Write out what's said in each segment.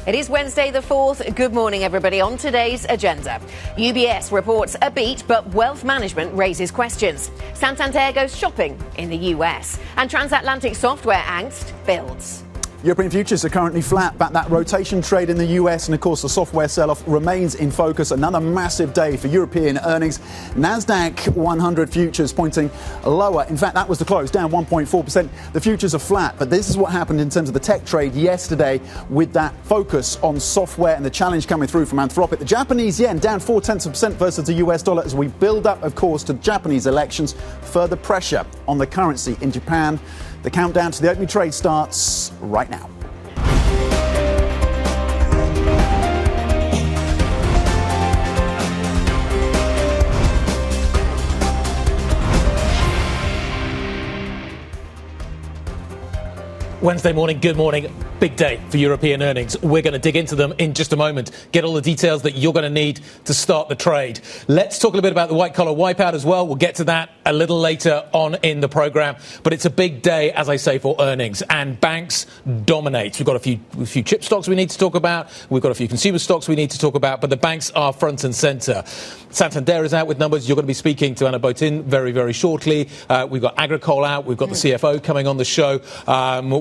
It is Wednesday the 4th. Good morning, everybody. On today's agenda, UBS reports a beat, but wealth management raises questions. Santander goes shopping in the US, and transatlantic software angst builds. European futures are currently flat, but that rotation trade in the US and, of course, the software sell-off remains in focus. Another massive day for European earnings. Nasdaq 100 futures pointing lower. In fact, that was the close, down 1.4%. The futures are flat, but this is what happened in terms of the tech trade yesterday with that focus on software and the challenge coming through from Anthropic. The Japanese yen down 0.4% versus the US dollar as we build up, of course, to Japanese elections. Further pressure on the currency in Japan. The countdown to the opening trade starts right now. Wednesday morning, good morning. Big day for European earnings. We're going to dig into them in just a moment, get all the details that you're going to need to start the trade. Let's talk a little bit about the white-collar wipeout as well. We'll get to that a little later on in the programme. But it's a big day, as I say, for earnings. And banks dominate. We've got a few chip stocks we need to talk about. We've got a few consumer stocks we need to talk about. But the banks are front and centre. Santander is out with numbers. You're going to be speaking to Anna Botin very, very shortly. We've got Agricole out. We've got the CFO coming on the show.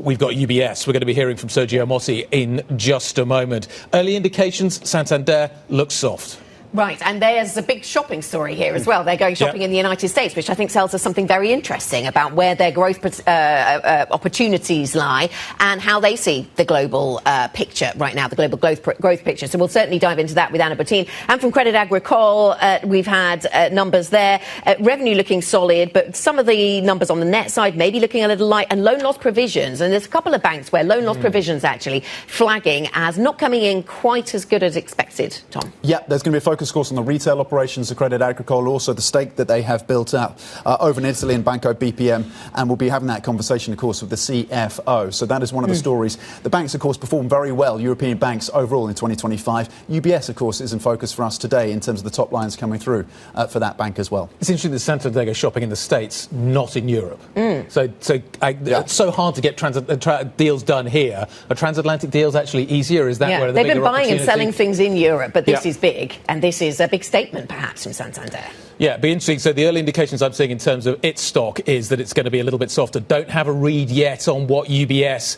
We've got UBS. We're going to be hearing from Sergio Ermotti in just a moment. Early indications, Santander looks soft. Right, and there's a big shopping story here as well. They're going shopping in the United States, which I think tells us something very interesting about where their growth opportunities lie and how they see the global picture right now, the global growth picture. So we'll certainly dive into that with Anna Botin. And from Credit Agricole, we've had numbers there. Revenue looking solid, but some of the numbers on the net side maybe looking a little light. And loan loss provisions. And there's a couple of banks where loan loss provisions actually flagging as not coming in quite as good as expected, Tom. Yeah, there's going to be a focus, of course, on the retail operations of Credit Agricole, also the stake that they have built out over in Italy in Banco BPM, and we'll be having that conversation, of course, with the CFO. So that is one of the stories. The banks, of course, performed very well, European banks overall in 2025. UBS, of course, is in focus for us today in terms of the top lines coming through for that bank as well. It's interesting that Santander goes shopping in the States, not in Europe. It's so hard to get deals done here. Are transatlantic deals actually easier? Is that where the they've bigger been buying and selling opportunity? things in Europe, but this is big, and this is a big statement, perhaps, from Santander. Yeah, it'd be interesting. So the early indications I'm seeing in terms of its stock is that it's going to be a little bit softer. Don't have a read yet on what UBS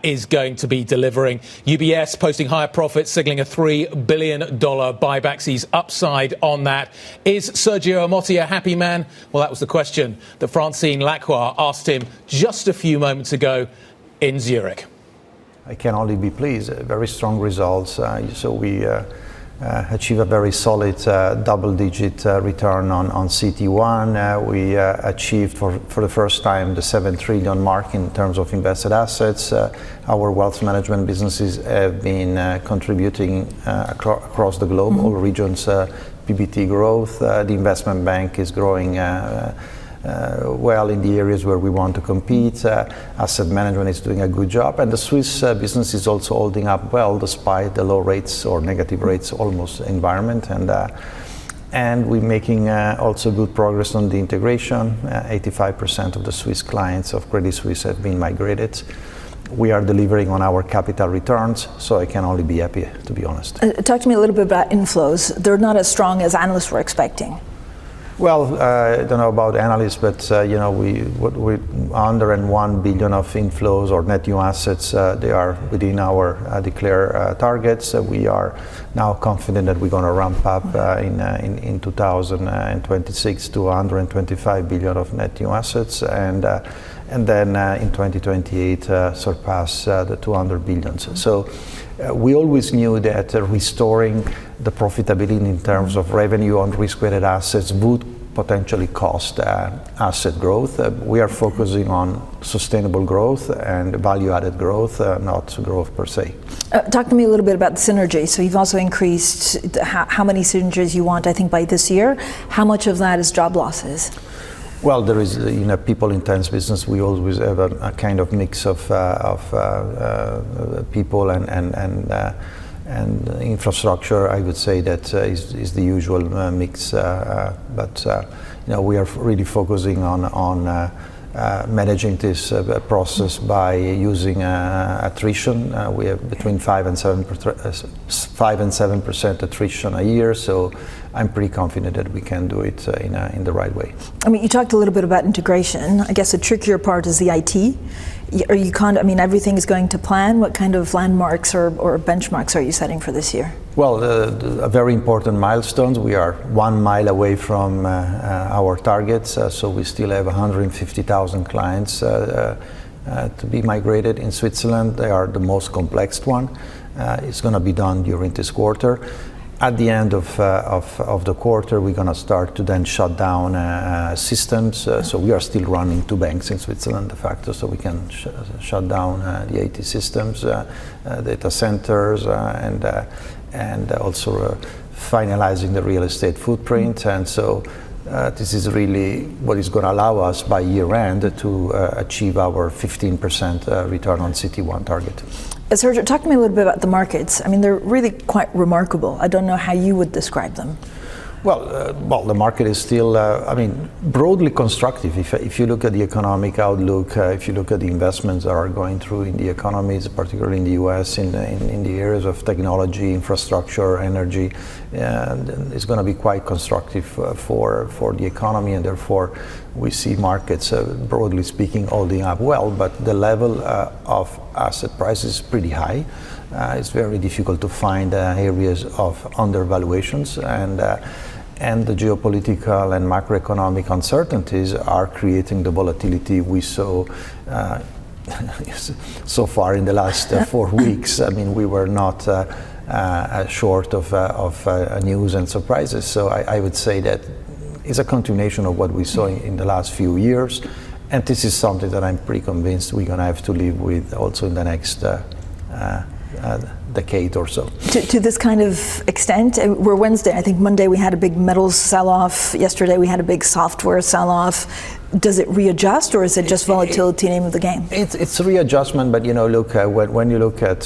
is going to be delivering. UBS posting higher profits, signaling a $3 billion buyback. Sees upside on that. Is Sergio Ermotti a happy man? Well, that was the question that Francine Lacroix asked him just a few moments ago in Zurich. I can only be pleased. Very strong results. So we achieve a very solid double-digit return on CET1. We achieved for the first time the 7 trillion mark in terms of invested assets. Our wealth management businesses have been contributing across the globe, all regions, PBT growth. The investment bank is growing well in the areas where we want to compete. Asset management is doing a good job, and the Swiss business is also holding up well despite the low rates or negative rates almost environment. And we're making also good progress on the integration. 85% of the Swiss clients of Credit Suisse have been migrated. We are delivering on our capital returns, so I can only be happy, to be honest. Talk to me a little bit about inflows. They're not as strong as analysts were expecting. Well, I don't know about analysts, but we under and 1 billion of inflows or net new assets. They are within our declared targets. We are now confident that we're going to ramp up in 2026 to 125 billion of net new assets, and then in 2028 surpass the 200 billion. So we always knew that restoring the profitability in terms of revenue on risk-weighted assets would potentially cost asset growth. We are focusing on sustainable growth and value-added growth, not growth per se. Talk to me a little bit about the synergy. So you've also increased how many synergies you want, I think, by this year. How much of that is job losses? Well, there is, in a people-intense business, we always have a kind of mix of people and infrastructure. I would say that is the usual mix, but we are really focusing on managing this process by using attrition. We have between 5 and 7% attrition a year, so I'm pretty confident that we can do it in the right way. I mean, you talked a little bit about integration. I guess the trickier part is the IT. Are you everything is going to plan? What kind of landmarks or benchmarks are you setting for this year? Well, a very important milestones. We are 1 mile away from our targets, so we still have 150,000 clients to be migrated in Switzerland. They are the most complex one. It's going to be done during this quarter. At the end of the quarter, we're going to start to then shut down systems. So we are still running 2 banks in Switzerland, de facto, so we can shut down the IT systems, data centers, and also finalizing the real estate footprint. And so this is really what is going to allow us by year end to achieve our 15% return on CET1 target. Sergio, talk to me a little bit about the markets. I mean, they're really quite remarkable. I don't know how you would describe them. Well, the market is still, broadly constructive. If you look at the economic outlook, if you look at the investments that are going through in the economies, particularly in the US, in the areas of technology, infrastructure, energy, it's going to be quite constructive for the economy, and therefore we see markets, broadly speaking, holding up well. But the level of asset prices is pretty high. It's very difficult to find areas of undervaluations, and the geopolitical and macroeconomic uncertainties are creating the volatility we saw so far in the last 4 weeks. I mean, we were not short of news and surprises. So I would say that it's a continuation of what we saw in the last few years, and this is something that I'm pretty convinced we're going to have to live with also in the next decade or so. To this kind of extent, we're Wednesday. I think Monday we had a big metals sell-off. Yesterday we had a big software sell-off. Does it readjust, or is it just volatility, name of the game? It's a readjustment, but look, when you look at,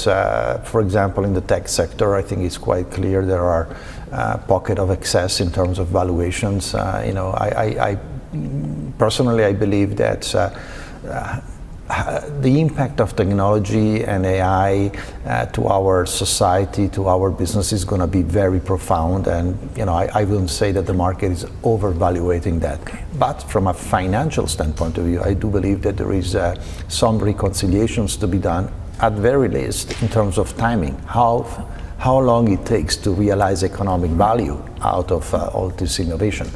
for example, in the tech sector, I think it's quite clear there are pockets of excess in terms of valuations. I personally, I believe that the impact of technology and AI to our society, to our business, is going to be very profound. And I wouldn't say that the market is overvaluating that. But from a financial standpoint of view, I do believe that there is some reconciliations to be done, at very least, in terms of timing. How long it takes to realize economic value out of all this innovation,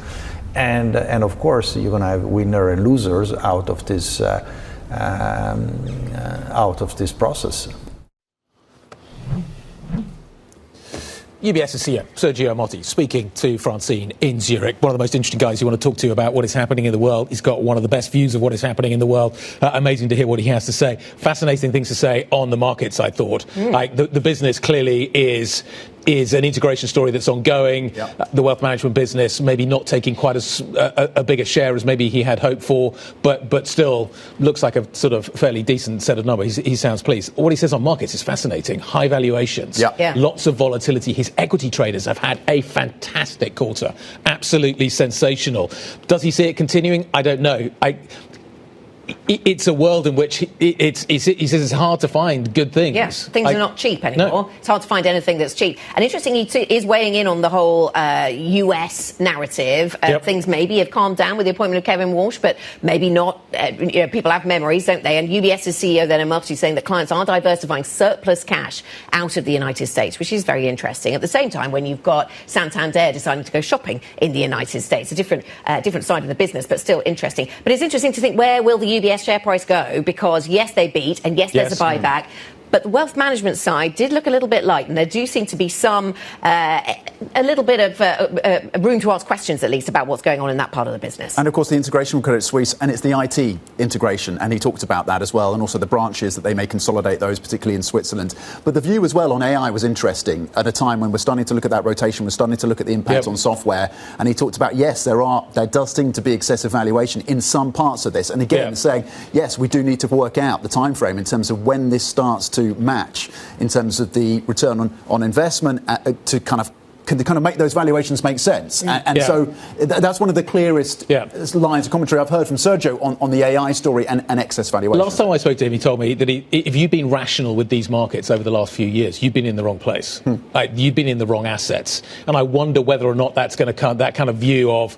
and of course you're going to have winners and losers out of this. Out of this process. UBS CEO Sergio Ermotti speaking to Francine in Zurich. One of the most interesting guys you want to talk to about what is happening in the world. He's got one of the best views of what is happening in the world. Amazing to hear what he has to say. Fascinating things to say on the markets, I thought. Like the business clearly is an integration story that's ongoing. Yep. The wealth management business maybe not taking quite a bigger share as maybe he had hoped for, but still looks like a sort of fairly decent set of numbers. He sounds pleased. What he says on markets is fascinating. High valuations, lots of volatility. His equity traders have had a fantastic quarter. Absolutely sensational. Does he see it continuing? I don't know. It's a world in which he says it's hard to find good things. Yes, things are not cheap anymore. No. It's hard to find anything that's cheap. And interesting, he is weighing in on the whole US narrative. Things maybe have calmed down with the appointment of Kevin Walsh, but maybe not. People have memories, don't they? And UBS's CEO then Ermotti saying that clients are diversifying surplus cash out of the United States, which is very interesting. At the same time, when you've got Santander deciding to go shopping in the United States, a different side of the business, but still interesting. But it's interesting to think, where will the UBS share price go? Because yes, they beat, and yes, there's a buyback. But the wealth management side did look a little bit light, and there do seem to be some, a little bit of room to ask questions, at least, about what's going on in that part of the business. And, of course, the integration with Credit Suisse, and it's the IT integration, and he talked about that as well, and also the branches that they may consolidate those, particularly in Switzerland. But the view as well on AI was interesting at a time when we're starting to look at that rotation, we're starting to look at the impact on software, and he talked about, yes, there does seem to be excessive valuation in some parts of this, and again, saying, yes, we do need to work out the time frame in terms of when this starts to match in terms of the return on investment to kind of can kind of make those valuations make sense. And so that's one of the clearest lines of commentary I've heard from Sergio on the AI story and excess valuation. Last time I spoke to him, he told me that if you've been rational with these markets over the last few years, you've been in the wrong place. You've been in the wrong assets. And I wonder whether or not that's going to come, that kind of view of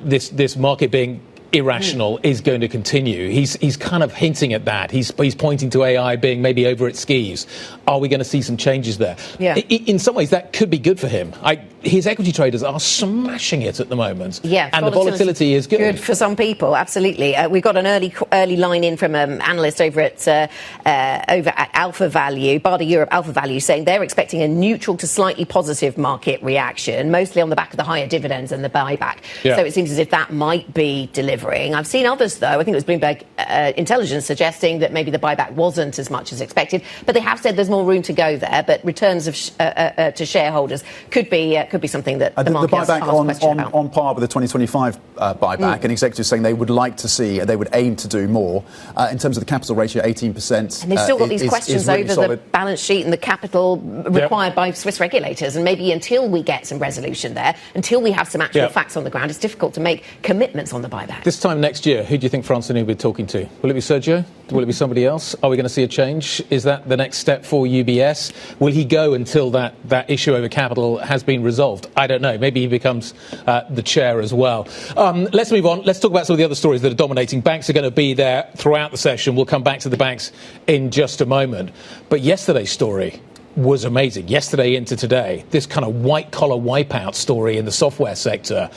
this market being irrational is going to continue. He's kind of hinting at that. He's pointing to AI being maybe over its skis. Are we going to see some changes there? Yeah. In some ways, that could be good for him. His equity traders are smashing it at the moment. Yeah, and the volatility is good. Good for some people, absolutely. We've got an early line in from an analyst over at Alpha Value, Barda Europe Alpha Value, saying they're expecting a neutral to slightly positive market reaction, mostly on the back of the higher dividends and the buyback. Yeah. So it seems as if that might be delivering. I've seen others, though. I think it was Bloomberg Intelligence suggesting that maybe the buyback wasn't as much as expected, but they have said there's more room to go there. But returns to shareholders could be something that the market has asked a question about. On par with the 2025 buyback, and executives saying they would like to see, they would aim to do more in terms of the capital ratio, 18%. And they've still got these questions really over solid. the balance sheet and the capital required by Swiss regulators. And maybe until we get some resolution there, until we have some actual facts on the ground, it's difficult to make commitments on the buyback. This time next year, who do you think Francine will be talking to? Will it be Sergio? Will it be somebody else? Are we going to see a change? Is that the next step for UBS? Will he go until that issue over capital has been resolved? I don't know. Maybe he becomes the chair as well. Let's move on. Let's talk about some of the other stories that are dominating. Banks are going to be there throughout the session. We'll come back to the banks in just a moment. But yesterday's story was amazing. Yesterday into today, this kind of white-collar wipeout story in the software sector.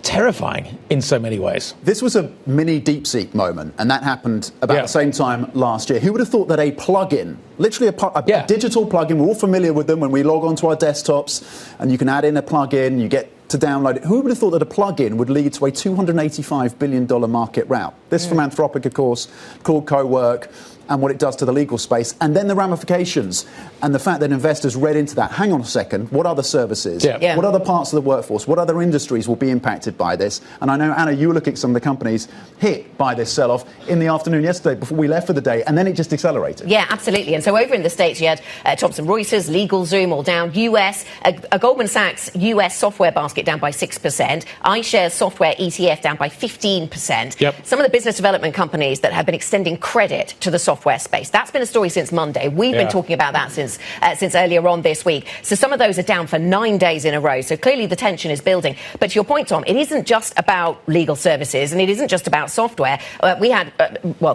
Terrifying in so many ways. This was a mini DeepSeek moment, and that happened about the same time last year. Who would have thought that a plugin, literally a digital plugin, we're all familiar with them when we log onto our desktops, and you can add in a plugin, you get to download it. Who would have thought that a plugin would lead to a $285 billion market rout? This from Anthropic, of course, called Co-Work, and what it does to the legal space, and then the ramifications, and the fact that investors read into that. Hang on a second, what other services, what other parts of the workforce, what other industries will be impacted by this? And I know, Anna, you were looking at some of the companies hit by this sell-off in the afternoon yesterday before we left for the day, and then it just accelerated. Yeah, absolutely. And so over in the States, you had Thomson Reuters, LegalZoom all down. US, a Goldman Sachs US software basket down by 6%. iShares software ETF down by 15%. Yep. Some of the business development companies that have been extending credit to the software space. That's been a story since Monday. We've been talking about that since earlier on this week. So some of those are down for 9 days in a row. So clearly the tension is building. But to your point, Tom, it isn't just about legal services and it isn't just about software. We had,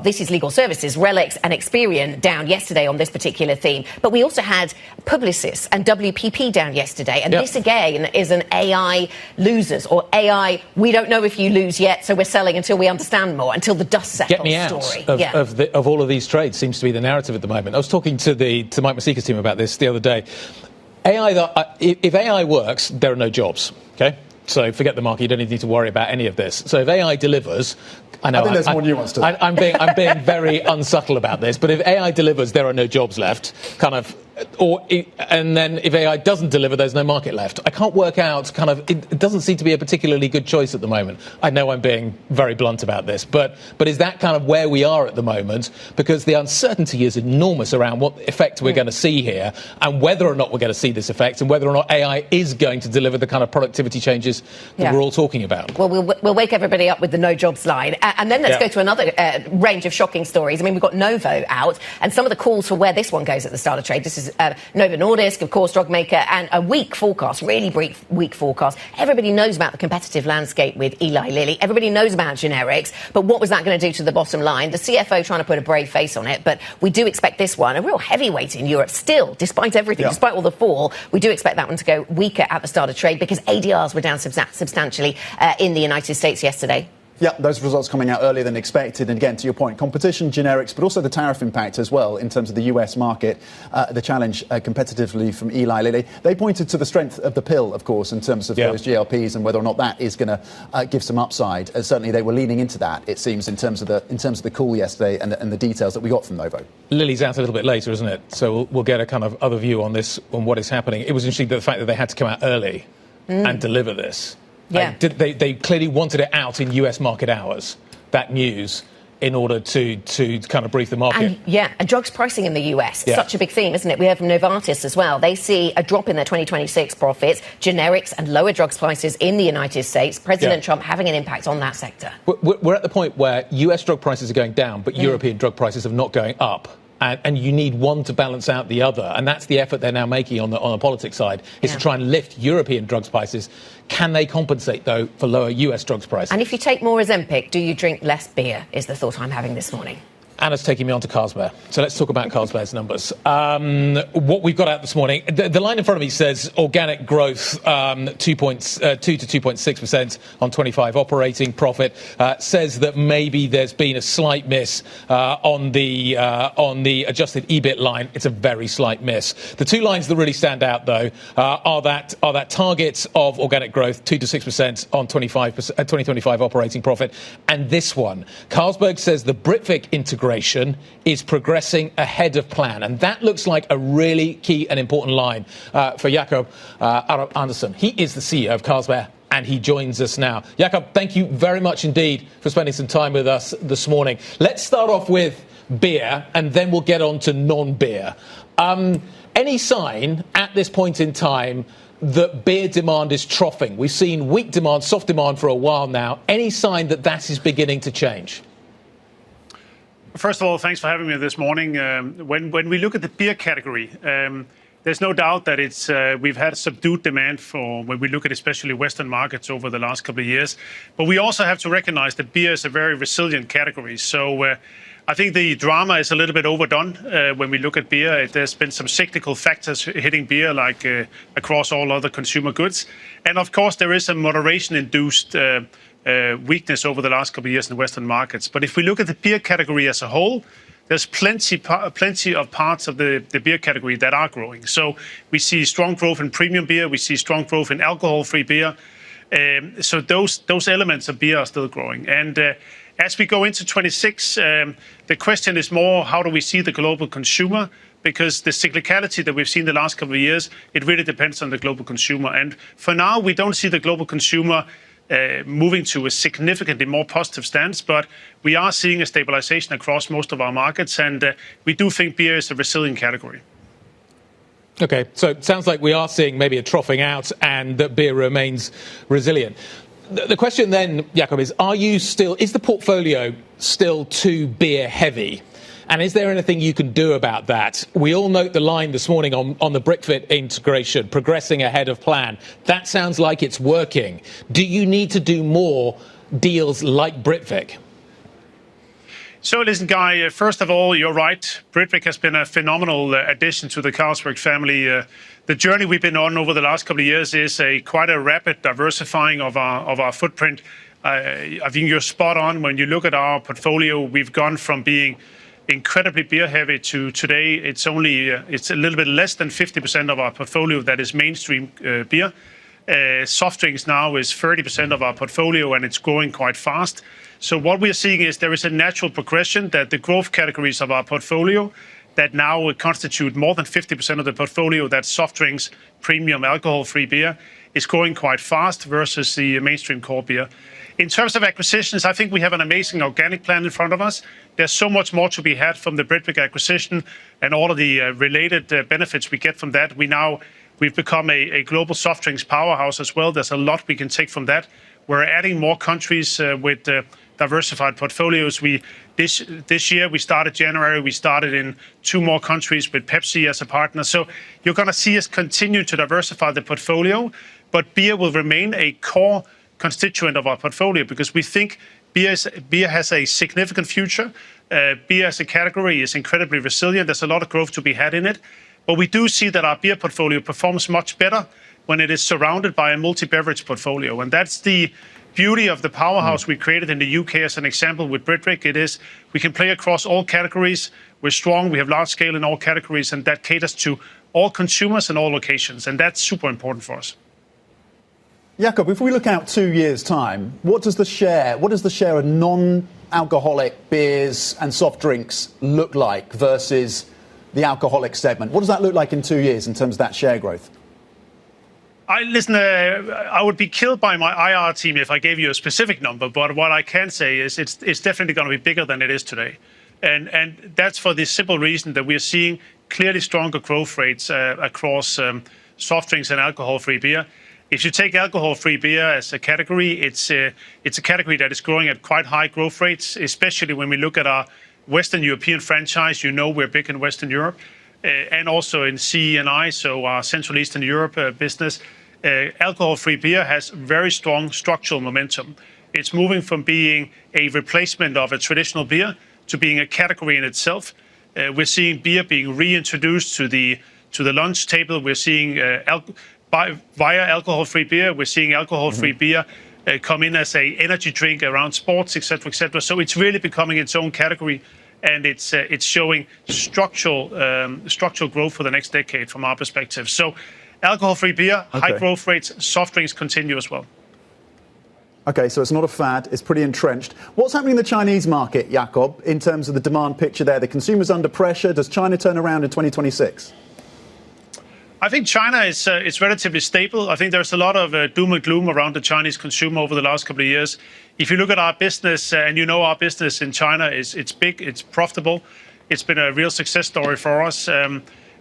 this is legal services, Relics and Experian down yesterday on this particular theme. But we also had Publicis and WPP down yesterday. And this again is an AI losers or AI, we don't know if you lose yet, so we're selling until we understand more, until the dust settles. Get me out story. of all of these trades seems to be the narrative at the moment. I was talking to Mike Masika's team about this the other day. If AI works, there are no jobs. Okay, so forget the market. You don't need to worry about any of this. So if AI delivers, I think there's more nuance to it. I'm being very unsubtle about this, but if AI delivers, there are no jobs left. And then if AI doesn't deliver, there's no market left. I can't work out it doesn't seem to be a particularly good choice at the moment. I know I'm being very blunt about this, but is that kind of where we are at the moment? Because the uncertainty is enormous around what effect we're going to see here and whether or not we're going to see this effect and whether or not AI is going to deliver the kind of productivity changes that we're all talking about. Well, we'll wake everybody up with the no jobs line. And then let's go to another range of shocking stories. I mean, we've got Novo out and some of the calls for where this one goes at the start of trade. This is Novo Nordisk, of course, drug maker, and a weak forecast, really weak forecast. Everybody knows about the competitive landscape with Eli Lilly. Everybody knows about generics. But what was that going to do to the bottom line? The CFO trying to put a brave face on it. But we do expect this one, a real heavyweight in Europe still, despite everything, despite all the fall. We do expect that one to go weaker at the start of trade because ADRs were down substantially in the United States yesterday. Yeah, those results coming out earlier than expected. And again, to your point, competition, generics, but also the tariff impact as well in terms of the US market, the challenge competitively from Eli Lilly. They pointed to the strength of the pill, of course, in terms of those GLPs and whether or not that is going to give some upside. Certainly they were leaning into that, it seems, in terms of the call yesterday and the details that we got from Novo. Lilly's out a little bit later, isn't it? So we'll get a kind of other view on this, on what is happening. It was interesting the fact that they had to come out early and deliver this. Yeah. They clearly wanted it out in US market hours, that news. in order to kind of brief the market. And drugs pricing in the US, such a big theme, isn't it? We heard from Novartis as well. They see a drop in their 2026 profits, generics and lower drugs prices in the United States. President Trump having an impact on that sector. We're at the point where US drug prices are going down, but European drug prices are not going up. And you need one to balance out the other. And that's the effort they're now making on the politics side, is to try and lift European drugs prices. Can they compensate, though, for lower US drugs prices? And if you take more Ozempic, do you drink less beer, is the thought I'm having this morning. Anna's taking me on to Carlsberg. So let's talk about Carlsberg's numbers. What we've got out this morning, the line in front of me says organic growth 2 to 2.6% on 25 operating profit. Says that maybe there's been a slight miss on the adjusted EBIT line. It's a very slight miss. The two lines that really stand out, though, are that targets of organic growth 2 to 6% on 2025 operating profit, and this one. Carlsberg says the Britvic integration is progressing ahead of plan. And that looks like a really key and important line for Jakob Aarup-Andersen. He is the CEO of Carlsberg, and he joins us now. Jakob, thank you very much indeed for spending some time with us this morning. Let's start off with beer, and then we'll get on to non-beer. Any sign at this point in time that beer demand is troughing? We've seen weak demand, soft demand for a while now. Any sign that that is beginning to change? First of all, thanks for having me this morning. When we look at the beer category, there's no doubt that we've had subdued demand for when we look at especially Western markets over the last couple of years. But we also have to recognize that beer is a very resilient category. So I think the drama is a little bit overdone when we look at beer. There's been some cyclical factors hitting beer like across all other consumer goods. And of course, there is a moderation-induced weakness over the last couple of years in the Western markets. But if we look at the beer category as a whole, there's plenty of parts of the beer category that are growing. So we see strong growth in premium beer. We see strong growth in alcohol-free beer. So those elements of beer are still growing. And as we go into 26, the question is more, how do we see the global consumer? Because the cyclicality that we've seen the last couple of years, it really depends on the global consumer. And for now, we don't see the global consumer moving to a significantly more positive stance, but we are seeing a stabilization across most of our markets, and we do think beer is a resilient category. Okay, so it sounds like we are seeing maybe a troughing out and that beer remains resilient. The question then, Jakob, is the portfolio still too beer heavy? And is there anything you can do about that? We all note the line this morning on the Britvic integration, progressing ahead of plan. That sounds like it's working. Do you need to do more deals like Britvic? So listen, Guy, first of all, you're right. Britvic has been a phenomenal addition to the Carlsberg family. The journey we've been on over the last couple of years is quite a rapid diversifying of our footprint. I think you're spot on. When you look at our portfolio, we've gone from being incredibly beer heavy to today. It's a little bit less than 50% of our portfolio that is mainstream beer. Soft drinks now is 30% of our portfolio, and it's growing quite fast. So what we're seeing is there is a natural progression that the growth categories of our portfolio that now constitute more than 50% of the portfolio, that's soft drinks, premium alcohol-free beer, is growing quite fast versus the mainstream core beer. In terms of acquisitions, I think we have an amazing organic plan in front of us. There's so much more to be had from the Britvic acquisition and all of the related benefits we get from that. We've become a global soft drinks powerhouse as well. There's a lot we can take from that. We're adding more countries with diversified portfolios. This year, we started January, we started in 2 more countries with Pepsi as a partner. So you're going to see us continue to diversify the portfolio, but beer will remain a core constituent of our portfolio because we think beer has a significant future. Beer as a category is incredibly resilient. There's a lot of growth to be had in it. But we do see that our beer portfolio performs much better when it is surrounded by a multi-beverage portfolio. And that's the beauty of the powerhouse we created in the UK as an example with Britvic. It is we can play across all categories. We're strong. We have large scale in all categories, and that caters to all consumers and all locations. And that's super important for us. Jakob, if we look out 2 years' time, what does the share of non-alcoholic beers and soft drinks look like versus the alcoholic segment? What does that look like in 2 years in terms of that share growth? I would be killed by my IR team if I gave you a specific number, but what I can say is it's definitely going to be bigger than it is today. And that's for the simple reason that we're seeing clearly stronger growth rates across soft drinks and alcohol-free beer. If you take alcohol-free beer as a category, it's a category that is growing at quite high growth rates, especially when we look at our Western European franchise. You know we're big in Western Europe. And also in CE&I, so our Central Eastern Europe business, alcohol-free beer has very strong structural momentum. It's moving from being a replacement of a traditional beer to being a category in itself. We're seeing beer being reintroduced to the lunch table. We're seeing via alcohol-free beer. We're seeing alcohol-free beer come in as a energy drink around sports, etc., etc. So it's really becoming its own category. And it's showing structural growth for the next decade from our perspective. So alcohol-free beer, high growth rates, soft drinks continue as well. Okay, so it's not a fad, it's pretty entrenched. What's happening in the Chinese market, Jakob, in terms of the demand picture there? The consumer's under pressure. Does China turn around in 2026? I think China is relatively stable. I think there's a lot of doom and gloom around the Chinese consumer over the last couple of years. If you look at our business, and you know our business in China, it's big, it's profitable. It's been a real success story for us.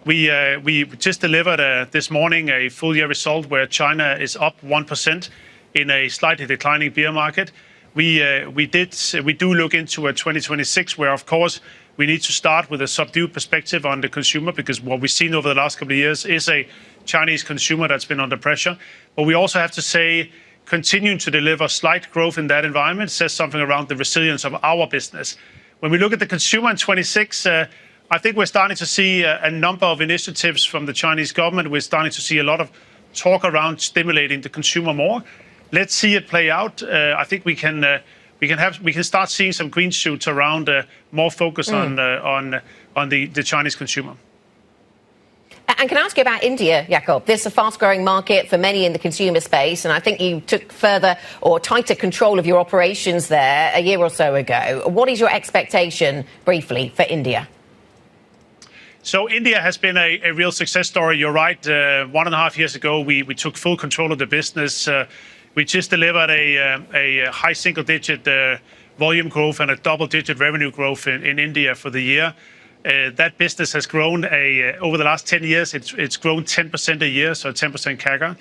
We just delivered this morning a full year result where China is up 1% in a slightly declining beer market. We do look into a 2026 where, of course, we need to start with a subdued perspective on the consumer, because what we've seen over the last couple of years is a Chinese consumer that's been under pressure. But we also have to say, continuing to deliver slight growth in that environment says something around the resilience of our business. When we look at the consumer in 26, I think we're starting to see a number of initiatives from the Chinese government. We're starting to see a lot of talk around stimulating the consumer more. Let's see it play out. I think we can start seeing some green shoots around more focus on the Chinese consumer. And can I ask you about India, Jakob? This is a fast-growing market for many in the consumer space, and I think you took further or tighter control of your operations there a year or so ago. What is your expectation, briefly, for India? So India has been a real success story. You're right. 1.5 years ago, we took full control of the business. We just delivered a high single-digit volume growth and a double-digit revenue growth in India for the year. That business has grown over the last 10 years. It's grown 10% a year, so 10% CAGR.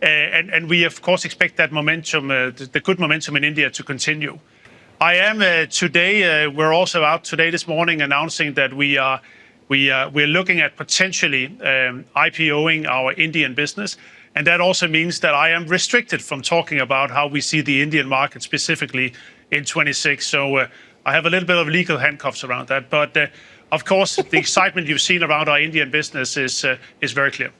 And we, of course, expect that momentum, the good momentum in India to continue. We're also out today this morning announcing that we're looking at potentially IPOing our Indian business. And that also means that I am restricted from talking about how we see the Indian market specifically in 26. So I have a little bit of legal handcuffs around that. But of course, the excitement you've seen around our Indian business is very clear.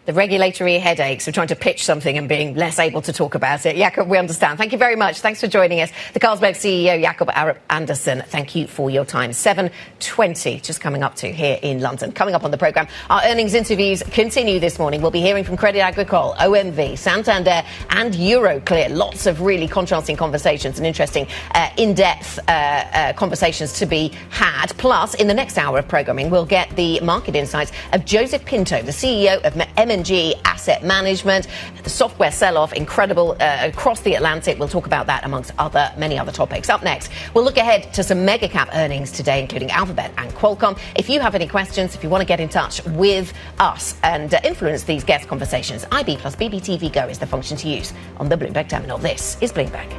The regulatory headaches of trying to pitch something and being less able to talk about it. Jakob, we understand. Thank you very much. Thanks for joining us. The Carlsberg CEO, Jakob Aarup-Andersen, thank you for your time. 7:20, just coming up to here in London. Coming up on the programme, our earnings interviews continue this morning. We'll be hearing from Crédit Agricole, OMV, Santander and Euroclear. Lots of really contrasting conversations and interesting in-depth conversations to be had. Plus, in the next hour of programming, we'll get the market insights of Joseph Pinto, the CEO of AMD Asset Management, the software sell-off, incredible across the Atlantic. We'll talk about that amongst many other topics. Up next, we'll look ahead to some mega cap earnings today, including Alphabet and Qualcomm. If you have any questions, if you want to get in touch with us and influence these guest conversations, IB plus BBTV Go is the function to use on the Bloomberg terminal. This is Bloomberg.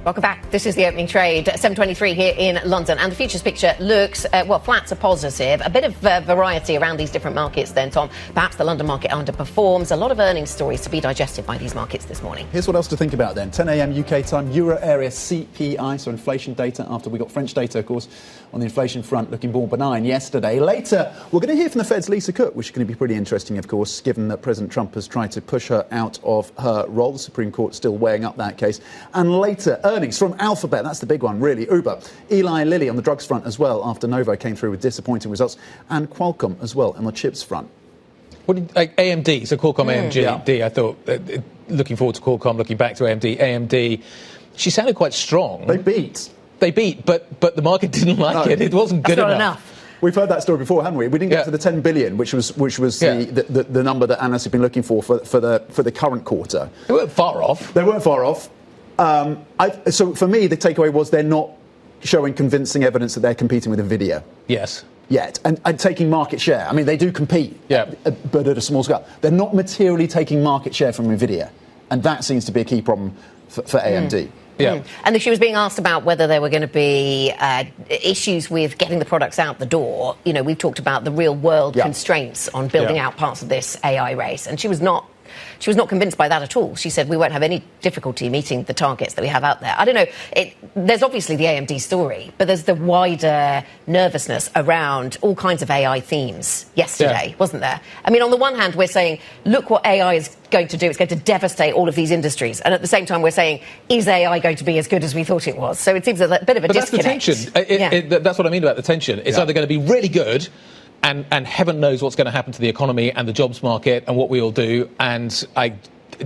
Welcome back. This is the opening trade, 7:23 here in London. And the futures picture looks, flat to positive. A bit of variety around these different markets then, Tom. Perhaps the London market underperforms. A lot of earnings stories to be digested by these markets this morning. Here's what else to think about then. 10 a.m. UK time, Euro area CPI, so inflation data after we got French data, of course, on the inflation front, looking more benign yesterday. Later, we're going to hear from the Fed's Lisa Cook, which is going to be pretty interesting, of course, given that President Trump has tried to push her out of her role. The Supreme Court still weighing up that case. And later, earnings from Alphabet, that's the big one, really. Uber, Eli Lilly on the drugs front as well, after Novo came through with disappointing results, and Qualcomm as well on the chips front. AMD, so Qualcomm AMD, I thought, looking forward to Qualcomm, looking back to AMD, she sounded quite strong. They beat, but the market didn't like it. It wasn't good enough. We've heard that story before, haven't we? We didn't get to the 10 billion, which was the number that analysts have been looking for the current quarter. They weren't far off. So for me, the takeaway was they're not showing convincing evidence that they're competing with Nvidia. Yes. Yet, and taking market share. I mean, they do compete, but at a small scale. They're not materially taking market share from Nvidia, and that seems to be a key problem for AMD. Yeah. And she was being asked about whether there were going to be issues with getting the products out the door. You know, we've talked about the real world constraints on building out parts of this AI race, and she was not convinced by that at all. She said we won't have any difficulty meeting the targets that we have out there. I don't know. There's obviously the AMD story, but there's the wider nervousness around all kinds of AI themes yesterday, wasn't there? I mean, on the one hand, we're saying, look what AI is going to do. It's going to devastate all of these industries. And at the same time, we're saying, is AI going to be as good as we thought it was? So it seems a bit of a disconnect. That's the tension. That's what I mean about the tension. It's either going to be really good, and heaven knows what's going to happen to the economy and the jobs market and what we all do. And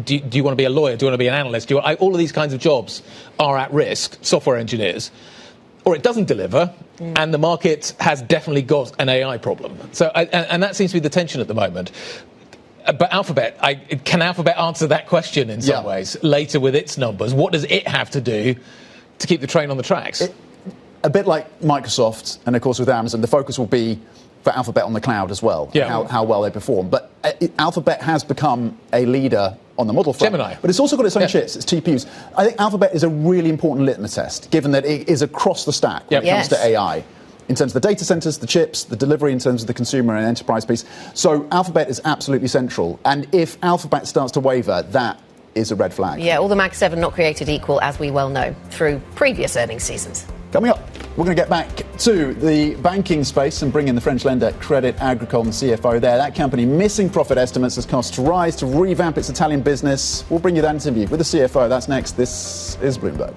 do you want to be a lawyer? Do you want to be an analyst? All of these kinds of jobs are at risk, software engineers. Or it doesn't deliver, and the market has definitely got an AI problem. So, and that seems to be the tension at the moment. But can Alphabet answer that question in some ways later with its numbers? What does it have to do to keep the train on the tracks? A bit like Microsoft, and of course with Amazon, the focus will be for Alphabet on the cloud as well, how well they perform. But Alphabet has become a leader on the model front. Gemini. But it's also got its own chips, its TPUs. I think Alphabet is a really important litmus test, given that it is across the stack when it comes to AI. In terms of the data centers, the chips, the delivery in terms of the consumer and enterprise piece. So Alphabet is absolutely central. And if Alphabet starts to waver, that is a red flag. Yeah, all the Mag 7 not created equal, as we well know, through previous earnings seasons. Coming up, we're going to get back to the banking space and bring in the French lender Crédit Agricole and the CFO there. That company missing profit estimates as costs rise to revamp its Italian business. We'll bring you that interview with the CFO. That's next. This is Bloomberg.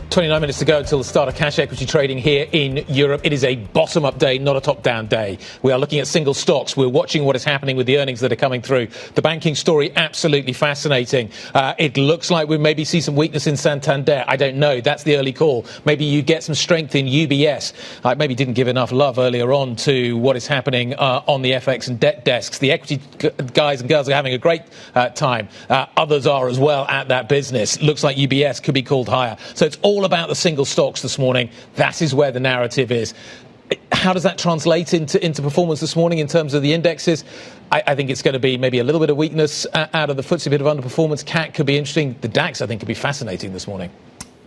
$29 minutes to go until the start of cash equity trading here in Europe. It is a bottom-up day, not a top-down day. We are looking at single stocks. We're watching what is happening with the earnings that are coming through. The banking story, absolutely fascinating. It looks like we maybe see some weakness in Santander. I don't know. That's the early call. Maybe you get some strength in UBS. I maybe didn't give enough love earlier on to what is happening on the FX and debt desks. The equity guys and girls are having a great time. Others are as well at that business. Looks like UBS could be called higher. So it's all about the single stocks this morning. That is where the narrative is. How does that translate into performance this morning in terms of the indexes? I think it's going to be maybe a little bit of weakness out of the FTSE, a bit of underperformance. CAC could be interesting. The DAX, I think, could be fascinating this morning.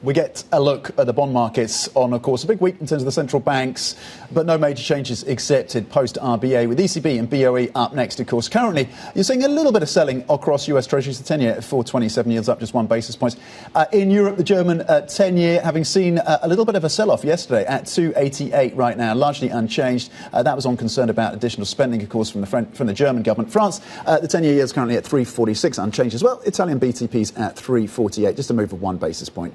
We get a look at the bond markets on, of course, a big week in terms of the central banks, but no major changes accepted post-RBA, with ECB and BOE up next, of course. Currently, you're seeing a little bit of selling across US Treasuries. The 10-year at 4.27 yields up just 1 basis point. In Europe, the German 10-year having seen a little bit of a sell-off yesterday at 2.88 right now, largely unchanged. That was on concern about additional spending, of course, from the German government. France, the 10-year yield is currently at 3.46, unchanged as well. Italian BTPs at 3.48, just a move of 1 basis point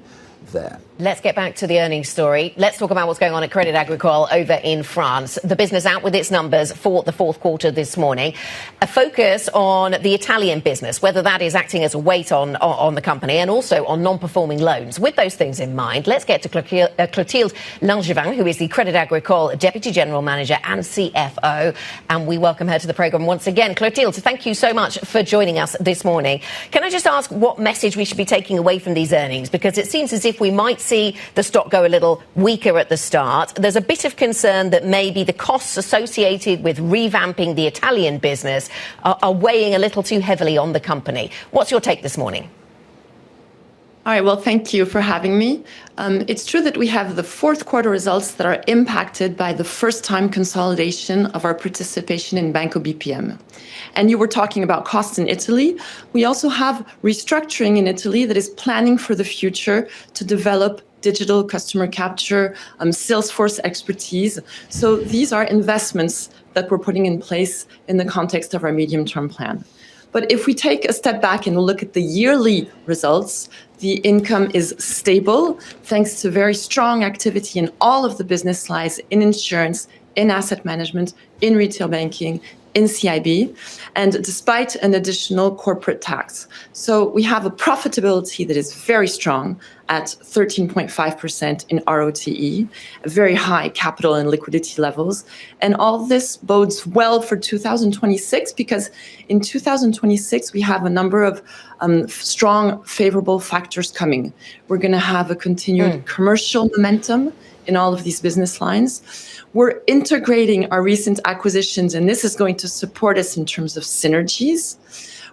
there. Let's get back to the earnings story. Let's talk about what's going on at Crédit Agricole over in France. The business out with its numbers for the fourth quarter this morning. A focus on the Italian business, whether that is acting as a weight on the company and also on non-performing loans. With those things in mind, let's get to Clotilde Langevin, who is the Crédit Agricole Deputy General Manager and CFO. And we welcome her to the programme once again. Clotilde, thank you so much for joining us this morning. Can I just ask what message we should be taking away from these earnings? Because it seems as if we might see the stock go a little weaker at the start. There's a bit of concern that maybe the costs associated with revamping the Italian business are weighing a little too heavily on the company. What's your take this morning? All right, well, thank you for having me. It's true that we have the fourth quarter results that are impacted by the first-time consolidation of our participation in Banco BPM. And you were talking about costs in Italy. We also have restructuring in Italy that is planning for the future to develop digital customer capture, Salesforce expertise. So these are investments that we're putting in place in the context of our medium-term plan. But if we take a step back and look at the yearly results, the income is stable thanks to very strong activity in all of the business lines, in insurance, in asset management, in retail banking, in CIB, and despite an additional corporate tax. So we have a profitability that is very strong at 13.5% in ROTE, very high capital and liquidity levels. And all this bodes well for 2026, because in 2026, we have a number of strong favorable factors coming. We're going to have a continued commercial momentum in all of these business lines. We're integrating our recent acquisitions, and this is going to support us in terms of synergies.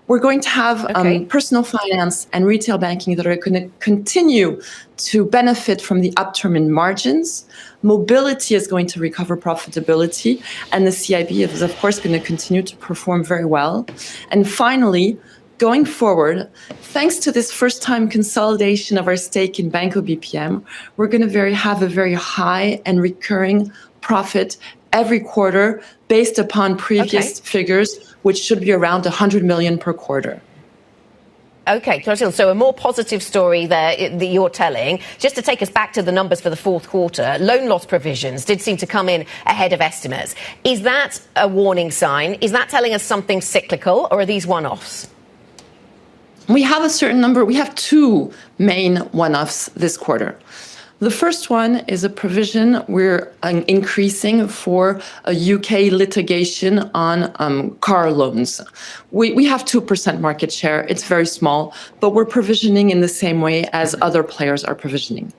We're going to have personal finance and retail banking that are going to continue to benefit from the upturn in margins. Mobility is going to recover profitability, and the CIB is, of course, going to continue to perform very well. And finally, going forward, thanks to this first-time consolidation of our stake in Banco BPM, we're going to have a very high and recurring profit every quarter based upon previous figures, which should be around 100 million per quarter. Okay, Clotilde, so a more positive story there that you're telling. Just to take us back to the numbers for the fourth quarter, loan loss provisions did seem to come in ahead of estimates. Is that a warning sign? Is that telling us something cyclical, or are these one-offs? We have a certain number. We have two main one-offs this quarter. The first one is a provision we're increasing for a UK litigation on car loans. We have 2% market share. It's very small, but we're provisioning in the same way as other players are provisioning.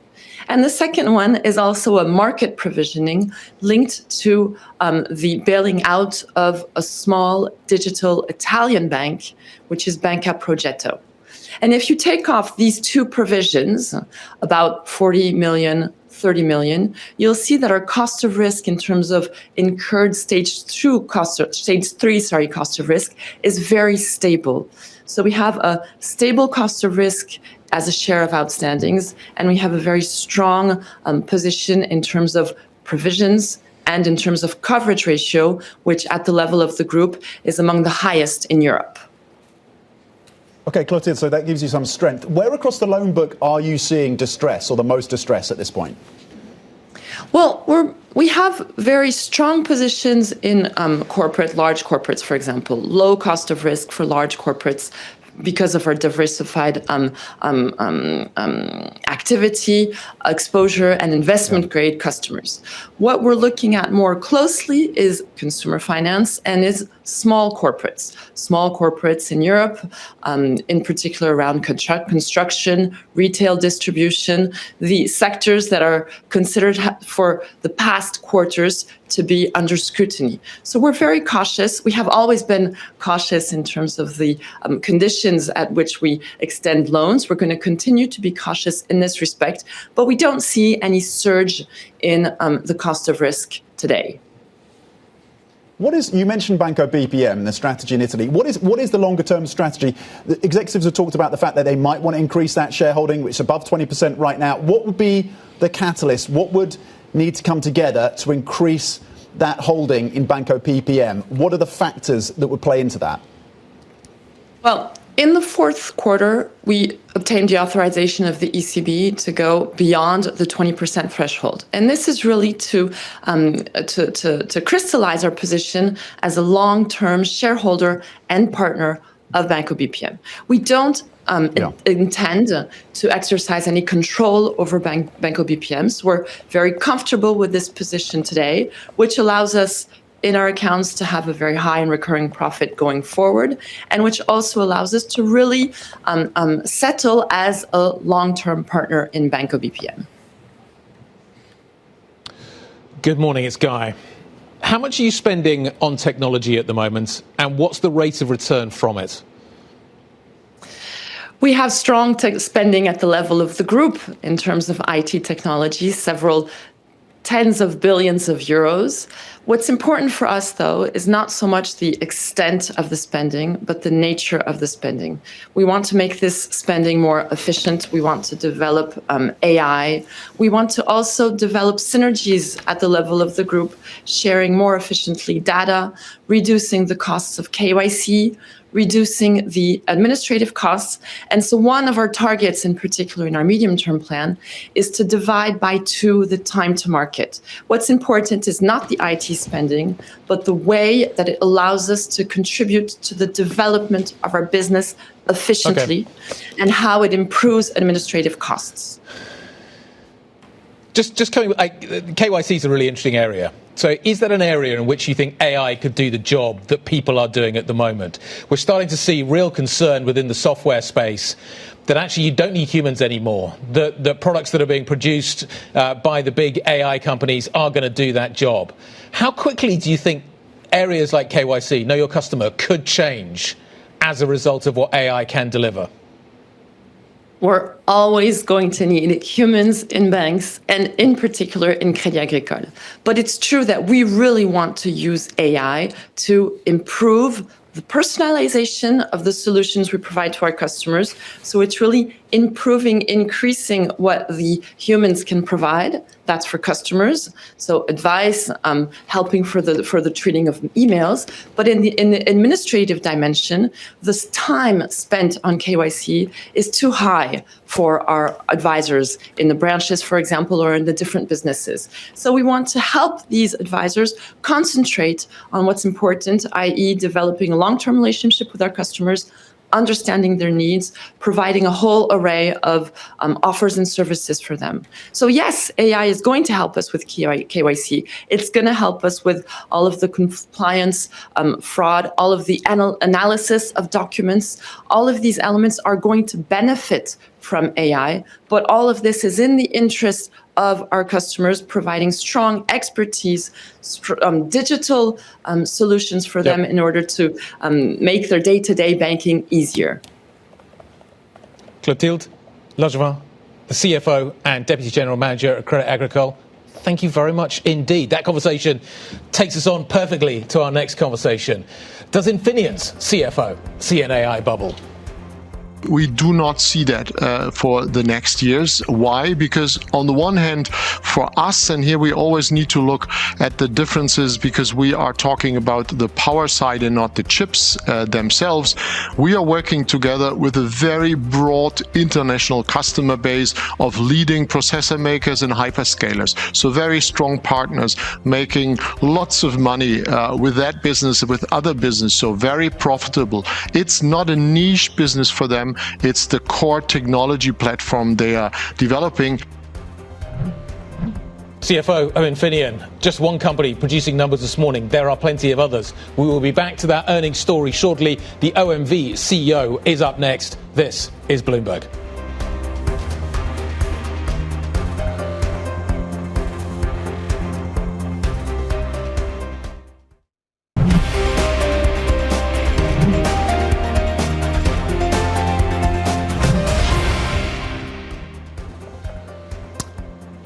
And the second one is also a market provisioning linked to the bailing out of a small digital Italian bank, which is Banca Progetto. And if you take off these two provisions, about 40 million, 30 million, you'll see that our cost of risk in terms of incurred stage 3 cost of risk is very stable. So we have a stable cost of risk as a share of outstandings, and we have a very strong position in terms of provisions and in terms of coverage ratio, which at the level of the group is among the highest in Europe. Okay, Clotilde, so that gives you some strength. Where across the loan book are you seeing distress, or the most distress at this point? Well, we have very strong positions in large corporates, for example, low cost of risk for large corporates because of our diversified activity, exposure, and investment-grade customers. What we're looking at more closely is consumer finance and is small corporates in Europe, in particular around construction, retail distribution, the sectors that are considered for the past quarters to be under scrutiny. So we're very cautious. We have always been cautious in terms of the conditions at which we extend loans. We're going to continue to be cautious in this respect, but we don't see any surge in the cost of risk today. You mentioned Banco BPM, the strategy in Italy. What is the longer term strategy? The executives have talked about the fact that they might want to increase that shareholding, which is above 20% right now. What would be the catalyst? What would need to come together to increase that holding in Banco BPM? What are the factors that would play into that? Well, in the fourth quarter, we obtained the authorization of the ECB to go beyond the 20% threshold. And this is really to crystallize our position as a long-term shareholder and partner of Banco BPM. We don't intend to exercise any control over Banco BPM. So we're very comfortable with this position today, which allows us in our accounts to have a very high and recurring profit going forward, and which also allows us to really settle as a long-term partner in Banco BPM. Good morning, it's Guy. How much are you spending on technology at the moment, and what's the rate of return from it? We have strong spending at the level of the group in terms of IT technology, several tens of billions of euros. What's important for us, though, is not so much the extent of the spending, but the nature of the spending. We want to make this spending more efficient. We want to develop AI. We want to also develop synergies at the level of the group, sharing more efficiently data, reducing the costs of KYC, reducing the administrative costs. And so one of our targets in particular in our medium-term plan is to divide by 2 the time to market. What's important is not the IT spending, but the way that it allows us to contribute to the development of our business efficiently and how it improves administrative costs. Just coming, KYC is a really interesting area. So is that an area in which you think AI could do the job that people are doing at the moment? We're starting to see real concern within the software space that actually you don't need humans anymore, that the products that are being produced by the big AI companies are going to do that job. How quickly do you think areas like KYC, know your customer, could change as a result of what AI can deliver? We're always going to need humans in banks and in particular in Crédit Agricole. But it's true that we really want to use AI to improve the personalization of the solutions we provide to our customers. So it's really increasing what the humans can provide. That's for customers. So advice, helping for the treating of emails. But in the administrative dimension, this time spent on KYC is too high for our advisors in the branches, for example, or in the different businesses. So we want to help these advisors concentrate on what's important, i.e. developing a long-term relationship with our customers, understanding their needs, providing a whole array of offers and services for them. So yes, AI is going to help us with KYC. It's going to help us with all of the compliance, fraud, all of the analysis of documents. All of these elements are going to benefit from AI, but all of this is in the interest of our customers, providing strong expertise, digital solutions for them in order to make their day-to-day banking easier. Clotilde Langevin, the CFO and Deputy General Manager at Crédit Agricole, thank you very much indeed. That conversation takes us on perfectly to our next conversation. Does Infineon's CFO see an AI bubble? We do not see that for the next years. Why? Because on the one hand, for us, and here we always need to look at the differences because we are talking about the power side and not the chips themselves. We are working together with a very broad international customer base of leading processor makers and hyperscalers. So very strong partners making lots of money with that business, with other business. So very profitable. It's not a niche business for them. It's the core technology platform they are developing. CFO of Infineon, just one company producing numbers this morning. There are plenty of others. We will be back to that earnings story shortly. The OMV CEO is up next. This is Bloomberg.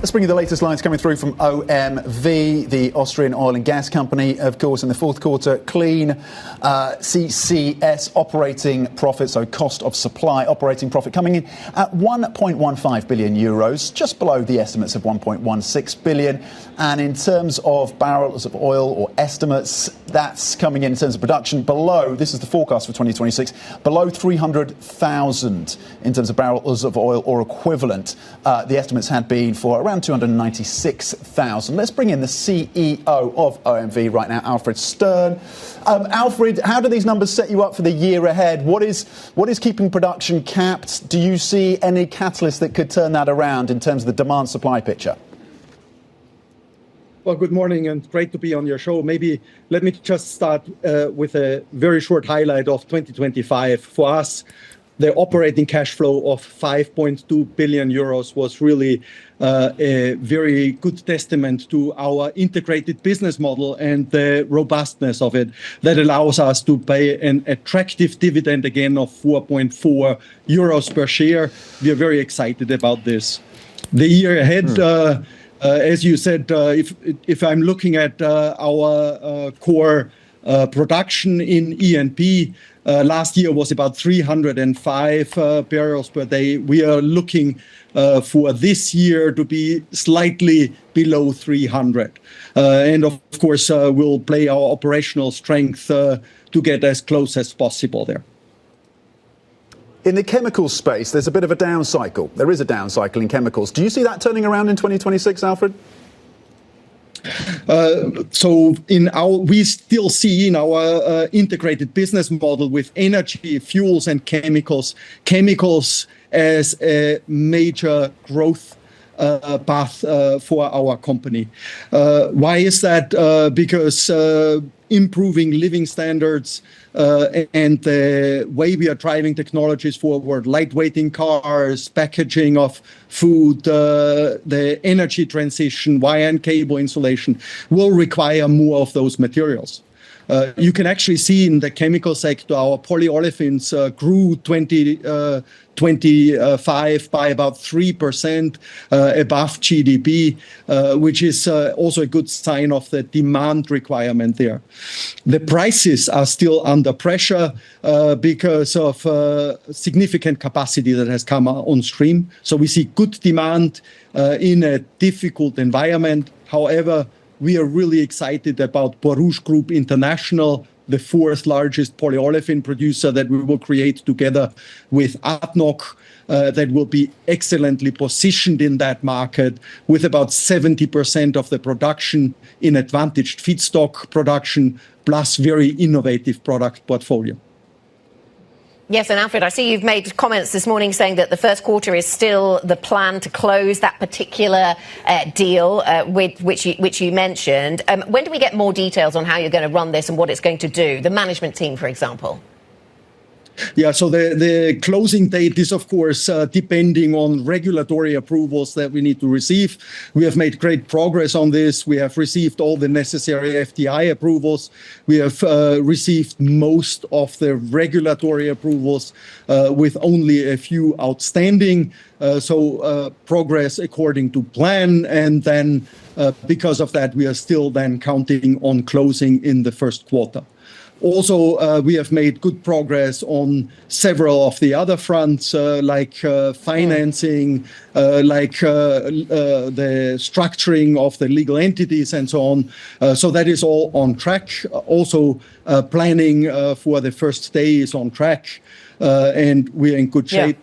Let's bring you the latest lines coming through from OMV, the Austrian oil and gas company. Of course, in the fourth quarter, clean CCS operating profit, so cost of supply operating profit, coming in at 1.15 billion euros, just below the estimates of 1.16 billion. And in terms of barrels of oil or estimates, that's coming in terms of production below, this is the forecast for 2026, below 300,000 in terms of barrels of oil or equivalent. The estimates had been for around 296,000. Let's bring in the CEO of OMV right now, Alfred Stern. Alfred, how do these numbers set you up for the year ahead? What is keeping production capped? Do you see any catalyst that could turn that around in terms of the demand-supply picture? Well, good morning and great to be on your show. Maybe let me just start with a very short highlight of 2025. For us, the operating cash flow of 5.2 billion euros was really a very good testament to our integrated business model and the robustness of it that allows us to pay an attractive dividend again of 4.4 euros per share. We are very excited about this. The year ahead, As you said, if I'm looking at our core production in E&P, last year was about 305 barrels per day. We are looking for this year to be slightly below 300. And of course, we'll play our operational strength to get as close as possible there. In the chemicals space, there's a bit of a down cycle. There is a down cycle in chemicals. Do you see that turning around in 2026, Alfred? So we still see in our integrated business model with energy, fuels, and chemicals as a major growth path for our company. Why is that? Because improving living standards and the way we are driving technologies forward, lightweighting cars, packaging of food, the energy transition, wire and cable insulation will require more of those materials. You can actually see in the chemical sector, our polyolefins grew 2025 by about 3% above GDP, which is also a good sign of the demand requirement there. The prices are still under pressure because of significant capacity that has come on stream. So we see good demand in a difficult environment. However, we are really excited about Borouge Group International, the fourth largest polyolefin producer that we will create together with ADNOC, that will be excellently positioned in that market with about 70% of the production in advantaged feedstock production, plus very innovative product portfolio. Yes, and Alfred, I see you've made comments this morning saying that the first quarter is still the plan to close that particular deal, which you mentioned. When do we get more details on how you're going to run this and what it's going to do? The management team, for example. Yeah, so the closing date is, of course, depending on regulatory approvals that we need to receive. We have made great progress on this. We have received all the necessary FDI approvals. We have received most of the regulatory approvals with only a few outstanding. So progress according to plan. And then because of that, we are still then counting on closing in the first quarter. Also, we have made good progress on several of the other fronts, like financing, like the structuring of the legal entities and so on. So that is all on track. Also, planning for the first day is on track. And we're in good shape.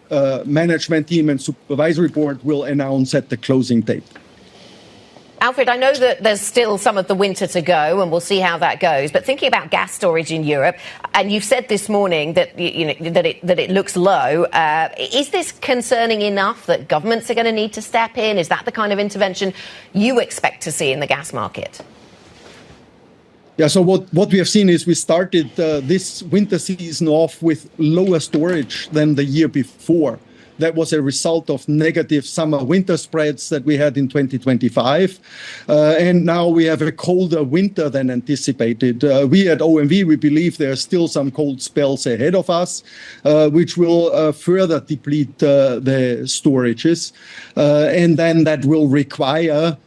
Management team and supervisory board will announce at the closing date. Alfred, I know that there's still some of the winter to go, and we'll see how that goes. But thinking about gas storage in Europe, and you've said this morning that that it looks low. Is this concerning enough that governments are going to need to step in? Is that the kind of intervention you expect to see in the gas market? Yeah, so what we have seen is we started this winter season off with lower storage than the year before. That was a result of negative summer-winter spreads that we had in 2025. And now we have a colder winter than anticipated. We at OMV, we believe there are still some cold spells ahead of us, which will further deplete the storages. And then that will require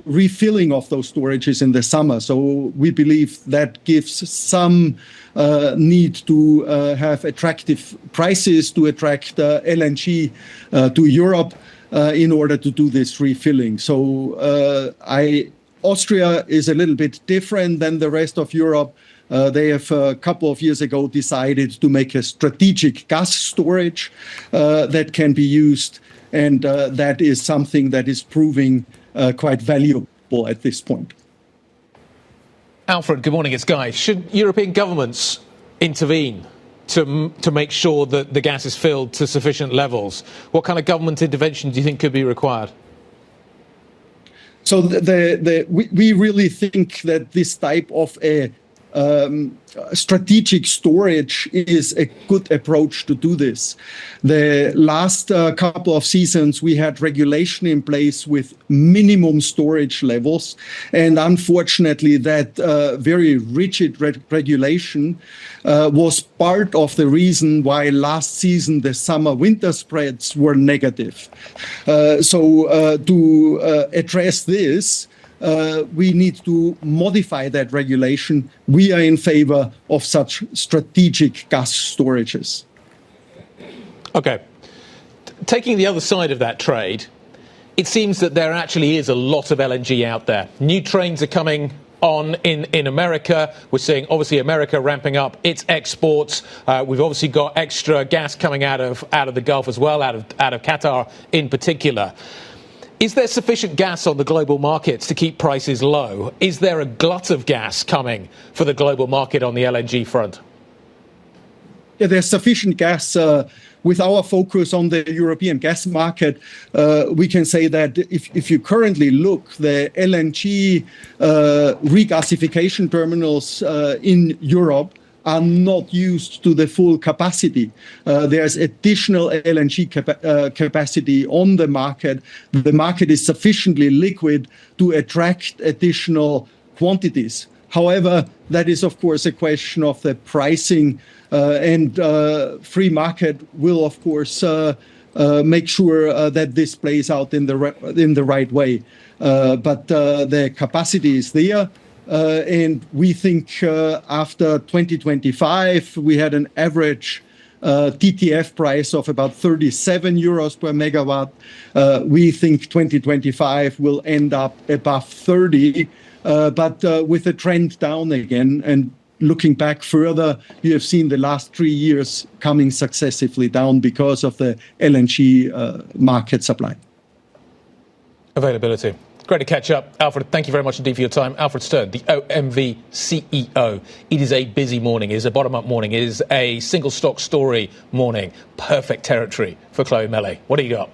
refilling of those storages in the summer. So we believe that gives some need to have attractive prices to attract LNG to Europe in order to do this refilling. So Austria is a little bit different than the rest of Europe. They have a couple of years ago decided to make a strategic gas storage that can be used. And that is something that is proving quite valuable at this point. Alfred, good morning. It's Guy. Should European governments intervene to make sure that the gas is filled to sufficient levels? What kind of government intervention do you think could be required? So we really think that this type of a strategic storage is a good approach to do this. The last couple of seasons, we had regulation in place with minimum storage levels. And unfortunately, that very rigid regulation was part of the reason why last season the summer-winter spreads were negative. So to address this, we need to modify that regulation. We are in favor of such strategic gas storages. Okay. Taking the other side of that trade, it seems that there actually is a lot of LNG out there. New trains are coming on in America. We're seeing, obviously, America ramping up its exports. We've obviously got extra gas coming out of the Gulf as well, out of Qatar in particular. Is there sufficient gas on the global markets to keep prices low? Is there a glut of gas coming for the global market on the LNG front? Yeah, there's sufficient gas. With our focus on the European gas market, we can say that if you currently look, the LNG regasification terminals in Europe are not used to the full capacity. There's additional LNG capacity on the market. The market is sufficiently liquid to attract additional quantities. However, that is, of course, a question of the pricing, and free market will, of course, make sure that this plays out in the right way. But the capacity is there. And we think after 2025, we had an average TTF price of about 37 euros per megawatt. We think 2025 will end up above 30, but with a trend down again. And looking back further, you have seen the last 3 years coming successively down because of the LNG market supply. Availability. Great to catch up. Alfred, thank you very much indeed for your time. Alfred Stern, the OMV CEO. It is a busy morning. It is a bottom-up morning. It is a single stock story morning. Perfect territory for Chloe Mellet. What do you got?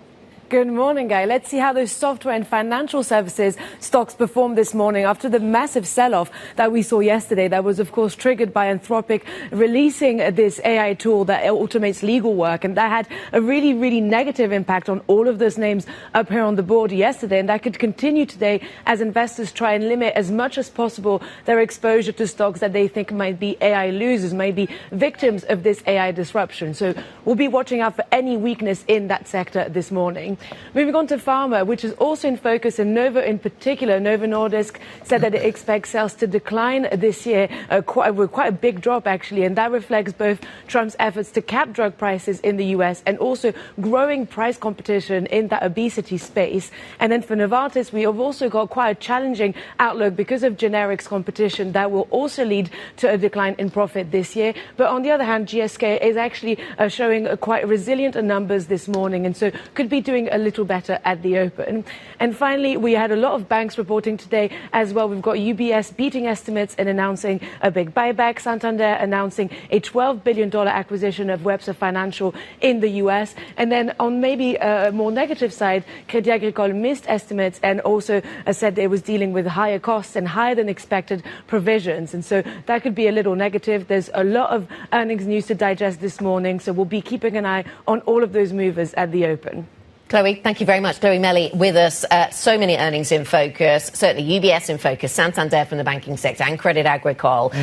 Good morning, Guy. Let's see how those software and financial services stocks performed this morning after the massive sell-off that we saw yesterday. That was, of course, triggered by Anthropic releasing this AI tool that automates legal work. And that had a really, really negative impact on all of those names up here on the board yesterday. And that could continue today as investors try and limit as much as possible their exposure to stocks that they think might be AI losers, might be victims of this AI disruption. So we'll be watching out for any weakness in that sector this morning. Moving on to pharma, which is also in focus, and Novo in particular. Novo Nordisk said that it expects sales to decline this year, quite a big drop actually, and that reflects both Trump's efforts to cap drug prices in the US and also growing price competition in that obesity space. And then for Novartis, we have also got quite a challenging outlook because of generics competition that will also lead to a decline in profit this year. But on the other hand, GSK is actually showing quite resilient numbers this morning, and so could be doing a little better at the open. And finally, we had a lot of banks reporting today as well. We've got UBS beating estimates and announcing a big buyback. Santander announcing a $12 billion acquisition of Webster Financial in the US. And then on maybe a more negative side, Crédit Agricole missed estimates and also said it was dealing with higher costs and higher than expected provisions. And so that could be a little negative. There's a lot of earnings news to digest this morning, so we'll be keeping an eye on all of those movers at the open. Chloe, thank you very much. Chloe Mellet with us. So many earnings in focus. Certainly UBS in focus, Santander from the banking sector and Crédit Agricole.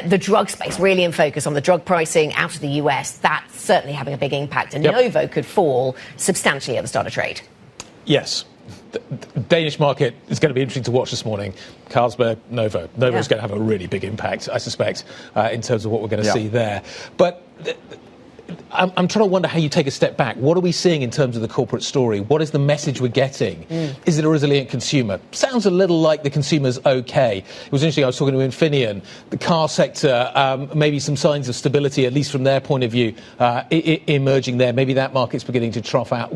The drug space really in focus on the drug pricing out of the US. That's certainly having a big impact. And Novo could fall substantially at the start of trade. Yes. The Danish market is going to be interesting to watch this morning. Carlsberg, Novo. Novo is going to have a really big impact, I suspect, in terms of what we're going to see there. But I'm trying to wonder how you take a step back. What are we seeing in terms of the corporate story? What is the message we're getting? Is it a resilient consumer? Sounds a little like the consumer's okay. It was interesting, I was talking to Infineon, the car sector, maybe some signs of stability, at least from their point of view, emerging there. Maybe that market's beginning to trough out.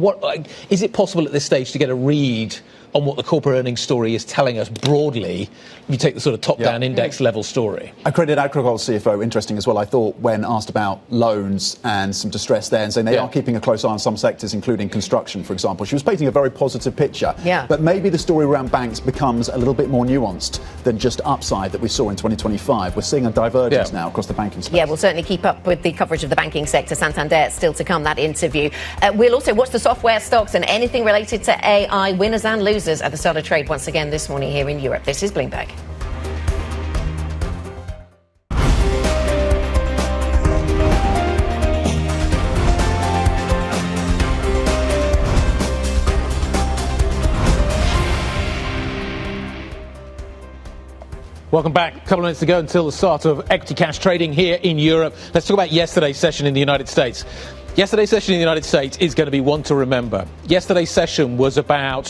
Is it possible at this stage to get a read on what the corporate earnings story is telling us broadly, if you take the sort of top-down index level story. I credit Agricole CFO, interesting as well, I thought, when asked about loans and some distress there, and saying they are keeping a close eye on some sectors, including construction, for example. She was painting a very positive picture. But maybe the story around banks becomes a little bit more nuanced than just upside that we saw in 2025. We're seeing a divergence now across the banking space. Yeah, we'll certainly keep up with the coverage of the banking sector. Santander still to come, that interview. We'll also watch the software stocks and anything related to AI, winners and losers at the start of trade once again this morning here in Europe. This is Bloomberg. Welcome back. A couple of minutes to go until the start of equity cash trading here in Europe. Let's talk about yesterday's session in the United States. Yesterday's session in the United States is going to be one to remember. Yesterday's session was about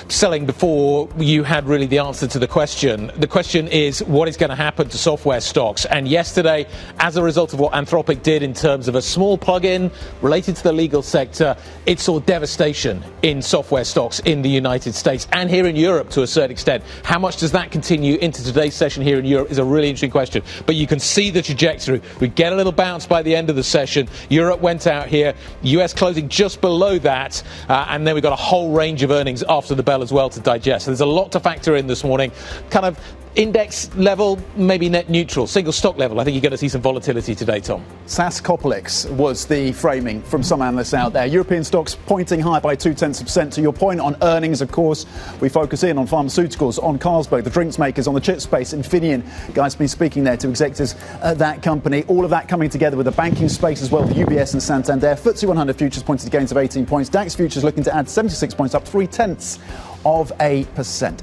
selling before you had really the answer to the question. The question is, what is going to happen to software stocks? And yesterday, as a result of what Anthropic did in terms of a small plug-in related to the legal sector, it saw devastation in software stocks in the United States and here in Europe to a certain extent. How much does that continue into today's session here in Europe is a really interesting question. But you can see the trajectory. We get a little bounce by the end of the session. Europe went out here, US closing just below that, and then we've got a whole range of earnings after the bell as well to digest. So there's a lot to factor in this morning. Kind of index level, maybe net neutral. Single stock level, I think you're going to see some volatility today, Tom. SAS Copelix was the framing from some analysts out there. European stocks pointing high by 0.2%. To your point on earnings, of course, we focus in on pharmaceuticals, on Carlsberg, the drinks makers, on the chip space, Infineon. Guys been speaking there to executives at that company. All of that coming together with the banking space as well, the UBS and Santander. FTSE 100 futures pointing to gains of 18 points. DAX futures looking to add 76 points, up 0.3%.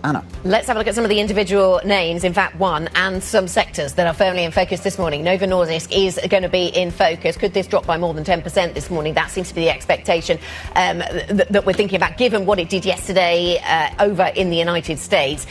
Anna. Let's have a look at some of the individual names, in fact one, and some sectors that are firmly in focus this morning. Novo Nordisk is going to be in focus. Could this drop by more than 10% this morning? That seems to be the expectation that we're thinking about, given what it did yesterday over in the United States.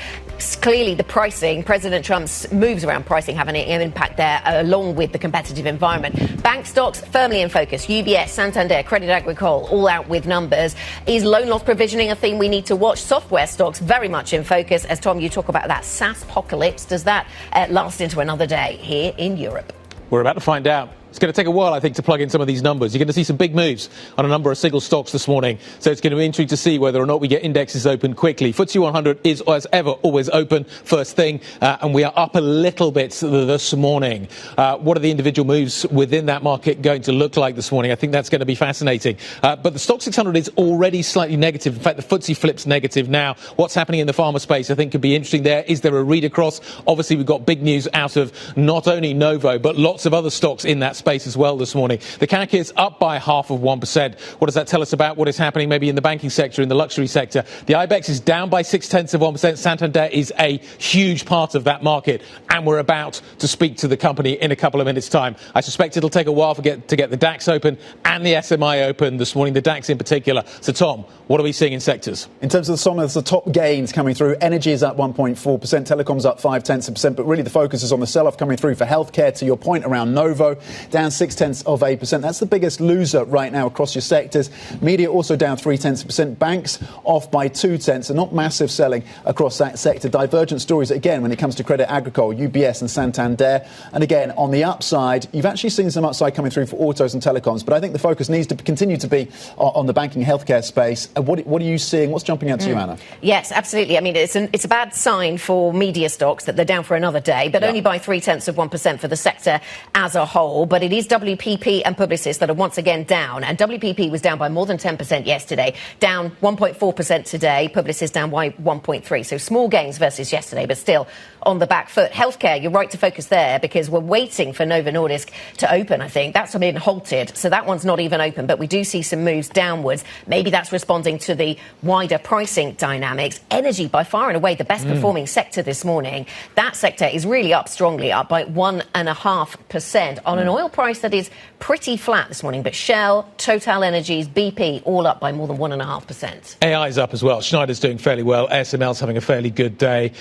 Clearly the pricing, President Trump's moves around pricing having an impact there, along with the competitive environment. Bank stocks firmly in focus. UBS, Santander, Credit Agricole, all out with numbers. Is loan loss provisioning a theme we need to watch? Software stocks very much in focus. As Tom, you talk about that SaaS-pocalypse. Does that last into another day here in Europe? We're about to find out. It's going to take a while, I think, to plug in some of these numbers. You're going to see some big moves on a number of single stocks this morning. So it's going to be interesting to see whether or not we get indexes open quickly. FTSE 100 is, as ever, always open first thing. And we are up a little bit this morning. What are the individual moves within that market going to look like this morning? I think that's going to be fascinating. But the Stock 600 is already slightly negative. In fact, the FTSE flips negative now. What's happening in the pharma space, I think, could be interesting there. Is there a read across? Obviously, we've got big news out of not only Novo, but lots of other stocks in that space as well this morning. The CAC is up by 0.5%. What does that tell us about what is happening maybe in the banking sector, in the luxury sector? The IBEX is down by 0.6%. Santander is a huge part of that market, and we're about to speak to the company in a couple of minutes' time. I suspect it'll take a while to get the DAX open and the SMI open this morning, the DAX in particular. So, Tom, what are we seeing in sectors? In terms of the sum of the top gains coming through, energy is up 1.4%, telecoms up 0.5%, but really the focus is on the sell-off coming through for healthcare. To your point around Novo, down 0.6%. That's the biggest loser right now across your sectors. Media also down 0.3%. Banks off by 0.2%. So not massive selling across that sector. Divergent stories again when it comes to Credit Agricole, UBS and Santander. And again, on the upside, you've actually seen some upside coming through for autos and telecoms. But I think the focus needs to continue to be on the banking healthcare space. What are you seeing? What's jumping out to you, Anna? Yes, absolutely. I mean, it's a bad sign for media stocks that they're down for another day, but only by 0.3% for the sector as a whole. But it is WPP and Publicis that are once again down. And WPP was down by more than 10% yesterday, down 1.4% today. Publicis down by 1.3%. So small gains versus yesterday, but still on the back foot. Healthcare, you're right to focus there because we're waiting for Novo Nordisk to open, I think. That's been halted, so that one's not even open. But we do see some moves downwards. Maybe that's responding to the wider pricing dynamics. Energy, by far and away, the best performing sector this morning. That sector is really up strongly, up by 1.5% on an oil price that is pretty flat this morning. But Shell, Total Energies, BP, all up by more than 1.5%. AI is up as well. Schneider's doing fairly well. ASML's having a fairly good day.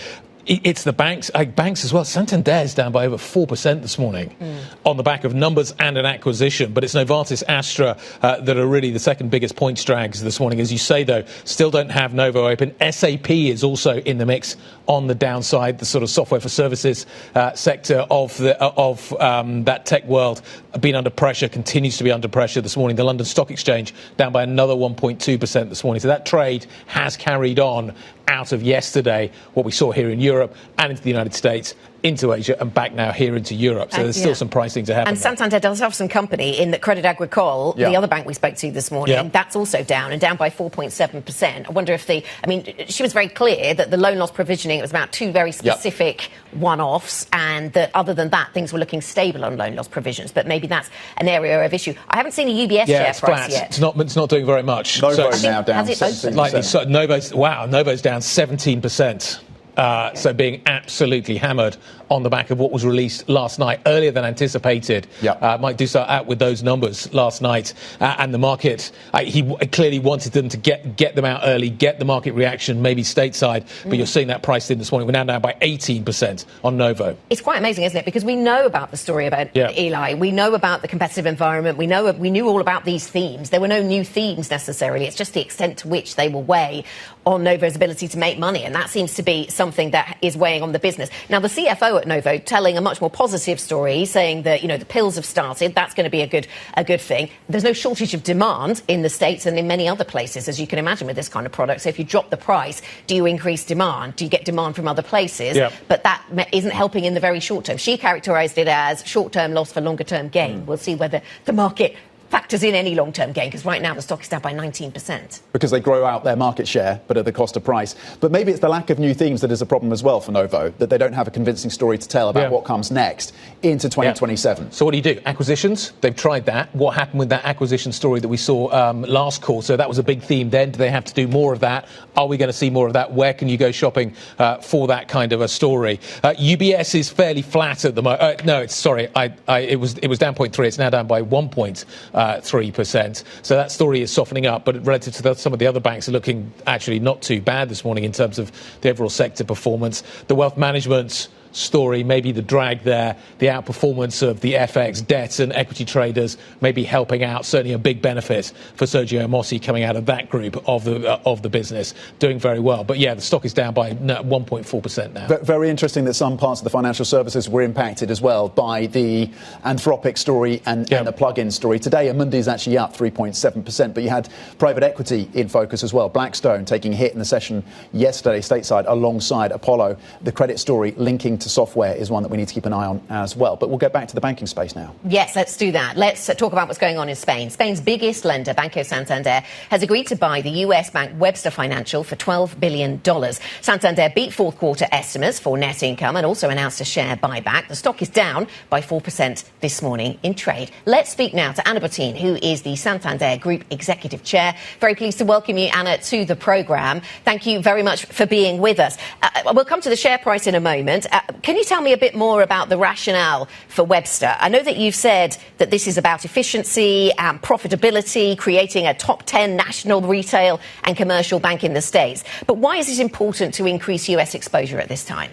It's the banks as well. Santander is down by over 4% this morning on the back of numbers and an acquisition. But it's Novartis, Astra that are really the second biggest points drags this morning. As you say, though, still don't have Novo open. SAP is also in the mix on the downside. The sort of software for services sector of that tech world been under pressure, continues to be under pressure this morning. The London Stock Exchange down by another 1.2% this morning. So that trade has carried on out of yesterday, what we saw here in Europe and into the United States, into Asia and back now here into Europe. So there's still some pricing to happen. And Santander does have some company in that Credit Agricole, the other bank we spoke to this morning, that's also down and down by 4.7%. I wonder if she was very clear that the loan loss provisioning, it was about two very specific one-offs, and that other than that, things were looking stable on loan loss provisions. But maybe that's an area of issue. I haven't seen a UBS share price yet. It's not doing very much. Novo's now down 17%. Novo's down 17%. So being absolutely hammered on the back of what was released last night, earlier than anticipated. Mike Dussault out with those numbers last night. And the market, he clearly wanted them to get them out early, get the market reaction, maybe stateside. But you're seeing that priced in this morning. We're now down by 18% on Novo. It's quite amazing, isn't it? Because we know about the story about Eli. We know about the competitive environment. We knew all about these themes. There were no new themes necessarily. It's just the extent to which they will weigh on Novo's ability to make money. And that seems to be something that is weighing on the business. Now, the CFO at Novo telling a much more positive story, saying that, the pills have started. That's going to be a good thing. There's no shortage of demand in the States and in many other places, as you can imagine, with this kind of product. So if you drop the price, do you increase demand? Do you get demand from other places? But that isn't helping in the very short term. She characterised it as short-term loss for longer-term gain. We'll see whether the market factors in any long-term gain, because right now the stock is down by 19%. Because they grow out their market share, but at the cost of price. But maybe it's the lack of new themes that is a problem as well for Novo, that they don't have a convincing story to tell about what comes next into 2027. So what do you do? Acquisitions? They've tried that. What happened with that acquisition story that we saw last quarter? That was a big theme then. Do they have to do more of that? Are we going to see more of that? Where can you go shopping for that kind of a story? UBS is fairly flat at the moment. It was down 0.3. It's now down by 1.3%. So that story is softening up, but relative to some of the other banks are looking actually not too bad this morning in terms of the overall sector performance. The wealth management story, maybe the drag there, the outperformance of the FX, debt and equity traders maybe helping out, certainly a big benefit for Sergio Ermotti coming out of that group of the business, doing very well. But the stock is down by 1.4% now. Very interesting that some parts of the financial services were impacted as well by the Anthropic story and the plug-in story. Today, Amundi is actually up 3.7%, but you had private equity in focus as well. Blackstone taking a hit in the session yesterday stateside alongside Apollo. The credit story linking to software is one that we need to keep an eye on as well. But we'll get back to the banking space now. Yes, let's do that. Let's talk about what's going on in Spain. Spain's biggest lender, Banco Santander, has agreed to buy the US bank Webster Financial for $12 billion. Santander beat fourth quarter estimates for net income and also announced a share buyback. The stock is down by 4% this morning in trade. Let's speak now to Anna Botin, who is the Santander Group Executive Chair. Very pleased to welcome you, Anna, to the programme. Thank you very much for being with us. We'll come to the share price in a moment. Can you tell me a bit more about the rationale for Webster? I know that you've said that this is about efficiency and profitability, creating a top 10 national retail and commercial bank in the States. But why is it important to increase US exposure at this time?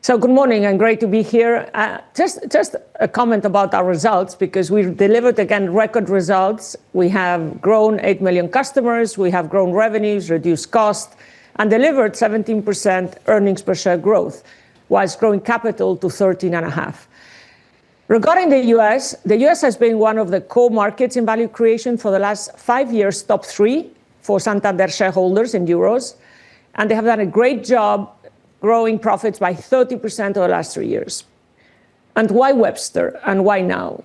So good morning and great to be here. Just a comment about our results, because we've delivered, again, record results. We have grown 8 million customers. We have grown revenues, reduced costs, and delivered 17% earnings per share growth, whilst growing capital to 13.5. Regarding the US has been one of the core markets in value creation for the last 5 years, top 3 for Santander shareholders in euros. And they have done a great job growing profits by 30% over the last 3 years. And why Webster and why now?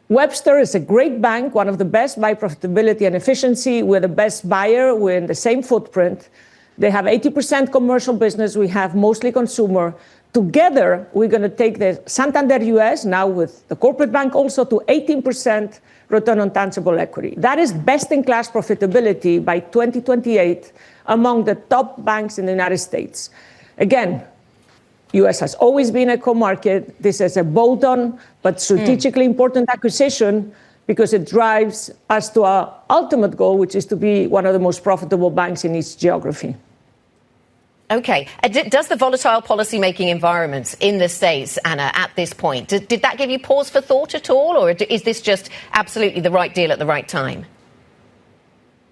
Webster is a great bank, one of the best by profitability and efficiency. We're the best buyer. We're in the same footprint. They have 80% commercial business. We have mostly consumer. Together, we're going to take the Santander US, now with the corporate bank, also to 18% return on tangible equity. That is best-in-class profitability by 2028 among the top banks in the United States. Again, US has always been a core market. This is a bolt-on but strategically important acquisition because it drives us to our ultimate goal, which is to be one of the most profitable banks in each geography. Okay. Does the volatile policy-making environment in the States, Anna, at this point, did that give you pause for thought at all, or is this just absolutely the right deal at the right time?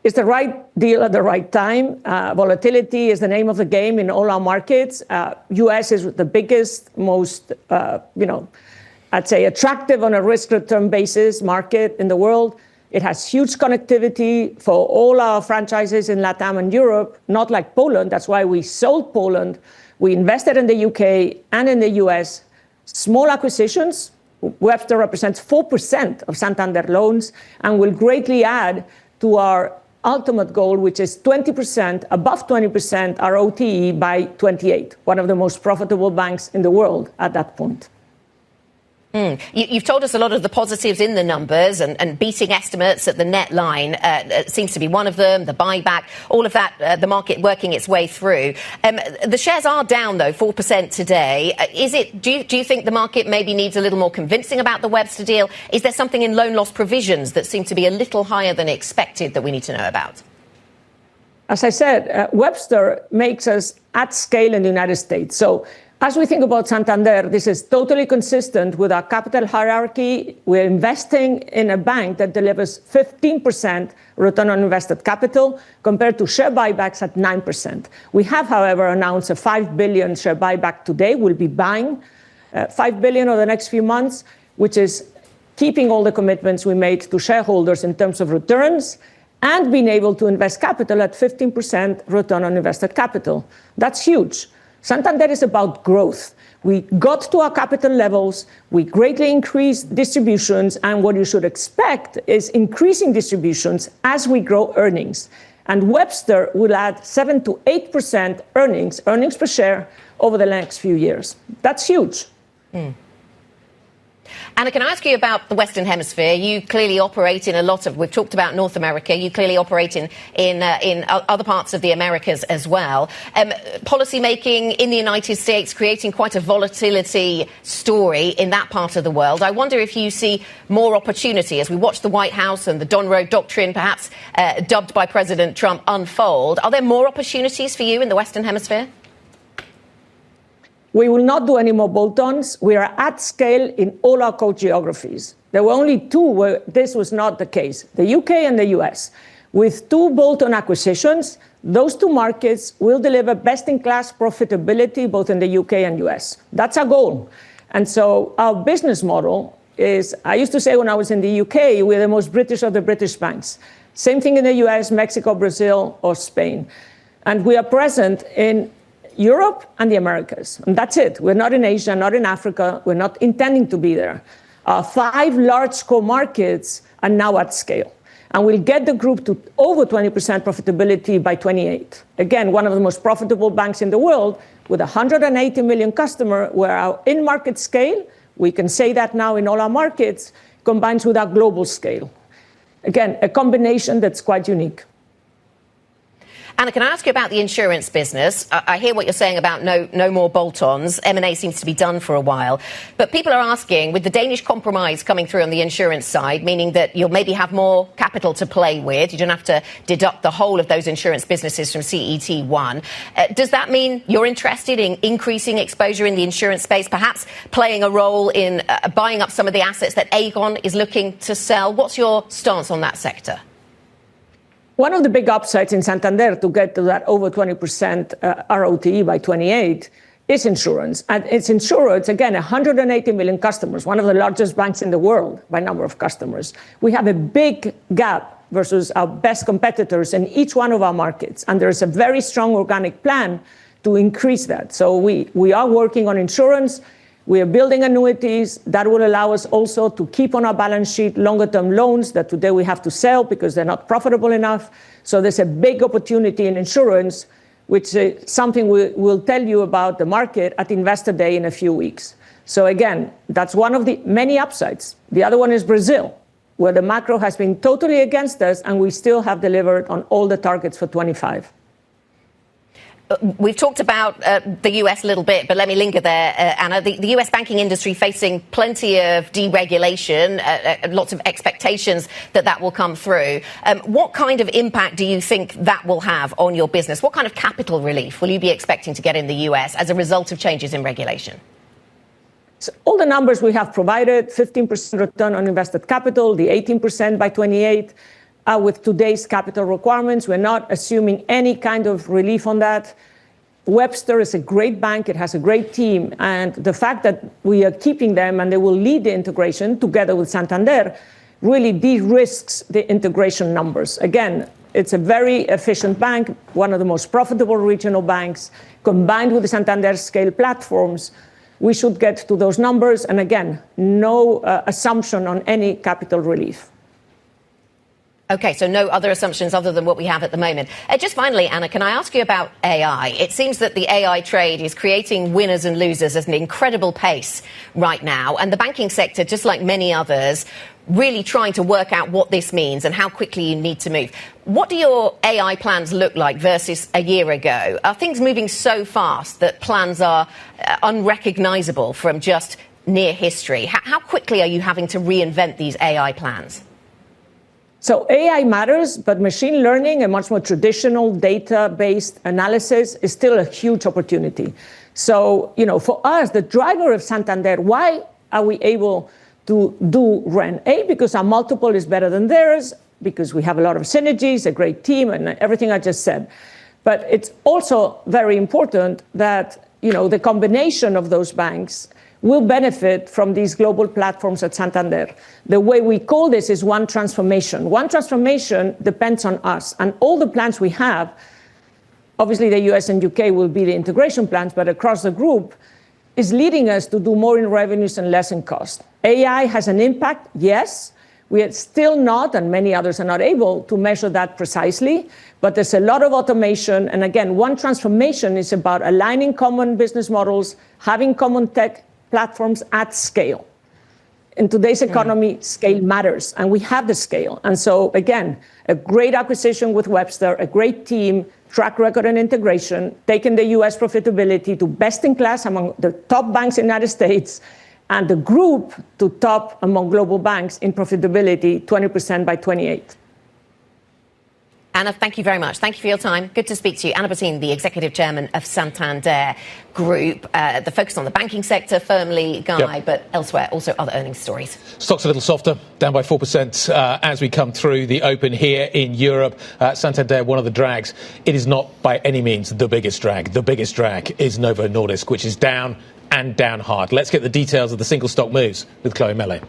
It's the right deal at the right time. Volatility is the name of the game in all our markets. U.S. is the biggest, most, I'd say attractive on a risk-return basis market in the world. It has huge connectivity for all our franchises in LATAM and Europe, not like Poland. That's why we sold Poland. We invested in the UK and in the US. Small acquisitions. Webster represents 4% of Santander loans and will greatly add to our ultimate goal, which is 20%, above 20% ROTE by 28, one of the most profitable banks in the world at that point. You've told us a lot of the positives in the numbers and beating estimates at the net line seems to be one of them, the buyback, all of that, the market working its way through. The shares are down, though, 4% today. Do you think the market maybe needs a little more convincing about the Webster deal? Is there something in loan loss provisions that seem to be a little higher than expected that we need to know about? As I said, Webster makes us at scale in the United States. So as we think about Santander, this is totally consistent with our capital hierarchy. We're investing in a bank that delivers 15% return on invested capital compared to share buybacks at 9%. We have, however, announced a 5 billion share buyback today. We'll be buying 5 billion over the next few months, which is keeping all the commitments we made to shareholders in terms of returns and being able to invest capital at 15% return on invested capital. That's huge. Santander is about growth. We got to our capital levels, we greatly increased distributions, and what you should expect is increasing distributions as we grow earnings. And Webster will add 7 to 8% earnings per share over the next few years. That's huge. Anna, can I ask you about the Western Hemisphere? You clearly operate in we've talked about North America, you clearly operate in other parts of the Americas as well. Policy making in the United States creating quite a volatility story in that part of the world. I wonder if you see more opportunity as we watch the White House and the Don Road Doctrine, perhaps dubbed by President Trump, unfold. Are there more opportunities for you in the Western Hemisphere? We will not do any more bolt-ons. We are at scale in all our core geographies. There were only two where this was not the case, the UK and the US. With 2 bolt-on acquisitions, those 2 markets will deliver best-in-class profitability both in the UK and US. That's our goal. And so our business model is, I used to say when I was in the UK, we're the most British of the British banks. Same thing in the US, Mexico, Brazil, or Spain. And we are present in Europe and the Americas. And that's it. We're not in Asia, not in Africa. We're not intending to be there. Our 5 large core markets are now at scale. And we'll get the group to over 20% profitability by 28. Again, one of the most profitable banks in the world with 180 million customers, where our in-market scale, we can say that now in all our markets, combines with our global scale. Again, a combination that's quite unique. Anna, can I ask you about the insurance business? I hear what you're saying about no more bolt-ons. M&A seems to be done for a while. But people are asking, with the Danish compromise coming through on the insurance side, meaning that you'll maybe have more capital to play with, you don't have to deduct the whole of those insurance businesses from CET1. Does that mean you're interested in increasing exposure in the insurance space, perhaps playing a role in buying up some of the assets that Aegon is looking to sell? What's your stance on that sector? One of the big upsides in Santander to get to that over 20% ROTE by 28 is insurance. And it's insurance, again, 180 million customers, one of the largest banks in the world by number of customers. We have a big gap versus our best competitors in each one of our markets. And there's a very strong organic plan to increase that. So we are working on insurance. We are building annuities that will allow us also to keep on our balance sheet longer-term loans that today we have to sell because they're not profitable enough. So there's a big opportunity in insurance, which is something we'll tell you about the market at Investor Day in a few weeks. So again, that's one of the many upsides. The other one is Brazil, where the macro has been totally against us, and we still have delivered on all the targets for 25. We've talked about the US a little bit, but let me linger there, Anna. The US banking industry facing plenty of deregulation, lots of expectations that will come through. What kind of impact do you think that will have on your business? What kind of capital relief will you be expecting to get in the US as a result of changes in regulation? So all the numbers we have provided, 15% return on invested capital, the 18% by 28. With today's capital requirements, we're not assuming any kind of relief on that. Webster is a great bank. It has a great team. And the fact that we are keeping them and they will lead the integration together with Santander really de-risks the integration numbers. Again, it's a very efficient bank, one of the most profitable regional banks, combined with the Santander scale platforms. We should get to those numbers. And again, no assumption on any capital relief. OK, so no other assumptions other than what we have at the moment. Just finally, Anna, can I ask you about AI? It seems that the AI trade is creating winners and losers at an incredible pace right now. And the banking sector, just like many others, really trying to work out what this means and how quickly you need to move. What do your AI plans look like versus a year ago? Are things moving so fast that plans are unrecognizable from just near history? How quickly are you having to reinvent these AI plans? So AI matters, but machine learning, a much more traditional data-based analysis, is still a huge opportunity. So, for us, the driver of Santander, why are we able to do REN? Because our multiple is better than theirs, because we have a lot of synergies, a great team, and everything I just said. But it's also very important that, the combination of those banks will benefit from these global platforms at Santander. The way we call this is one transformation. One transformation depends on us. And all the plans we have, obviously the US and UK will be the integration plans, but across the group, is leading us to do more in revenues and less in cost. AI has an impact, yes. We are still not, and many others are not able to measure that precisely, but there's a lot of automation. And again, one transformation is about aligning common business models, having common tech platforms at scale. In today's economy, scale matters, and we have the scale. And so, again, a great acquisition with Webster, a great team, track record and integration, taking the US profitability to best in class among the top banks in the United States, and the group to top among global banks in profitability, 20% by 28. Anna, thank you very much. Thank you for your time. Good to speak to you. Anna Botin, the Executive Chairman of Santander Group. The focus on the banking sector, firmly, Guy, but elsewhere, also other earnings stories. Stocks a little softer, down by 4% as we come through the open here in Europe. Santander, one of the drags. It is not by any means the biggest drag. The biggest drag is Novo Nordisk, which is down and down hard. Let's get the details of the single stock moves with Chloe Mele.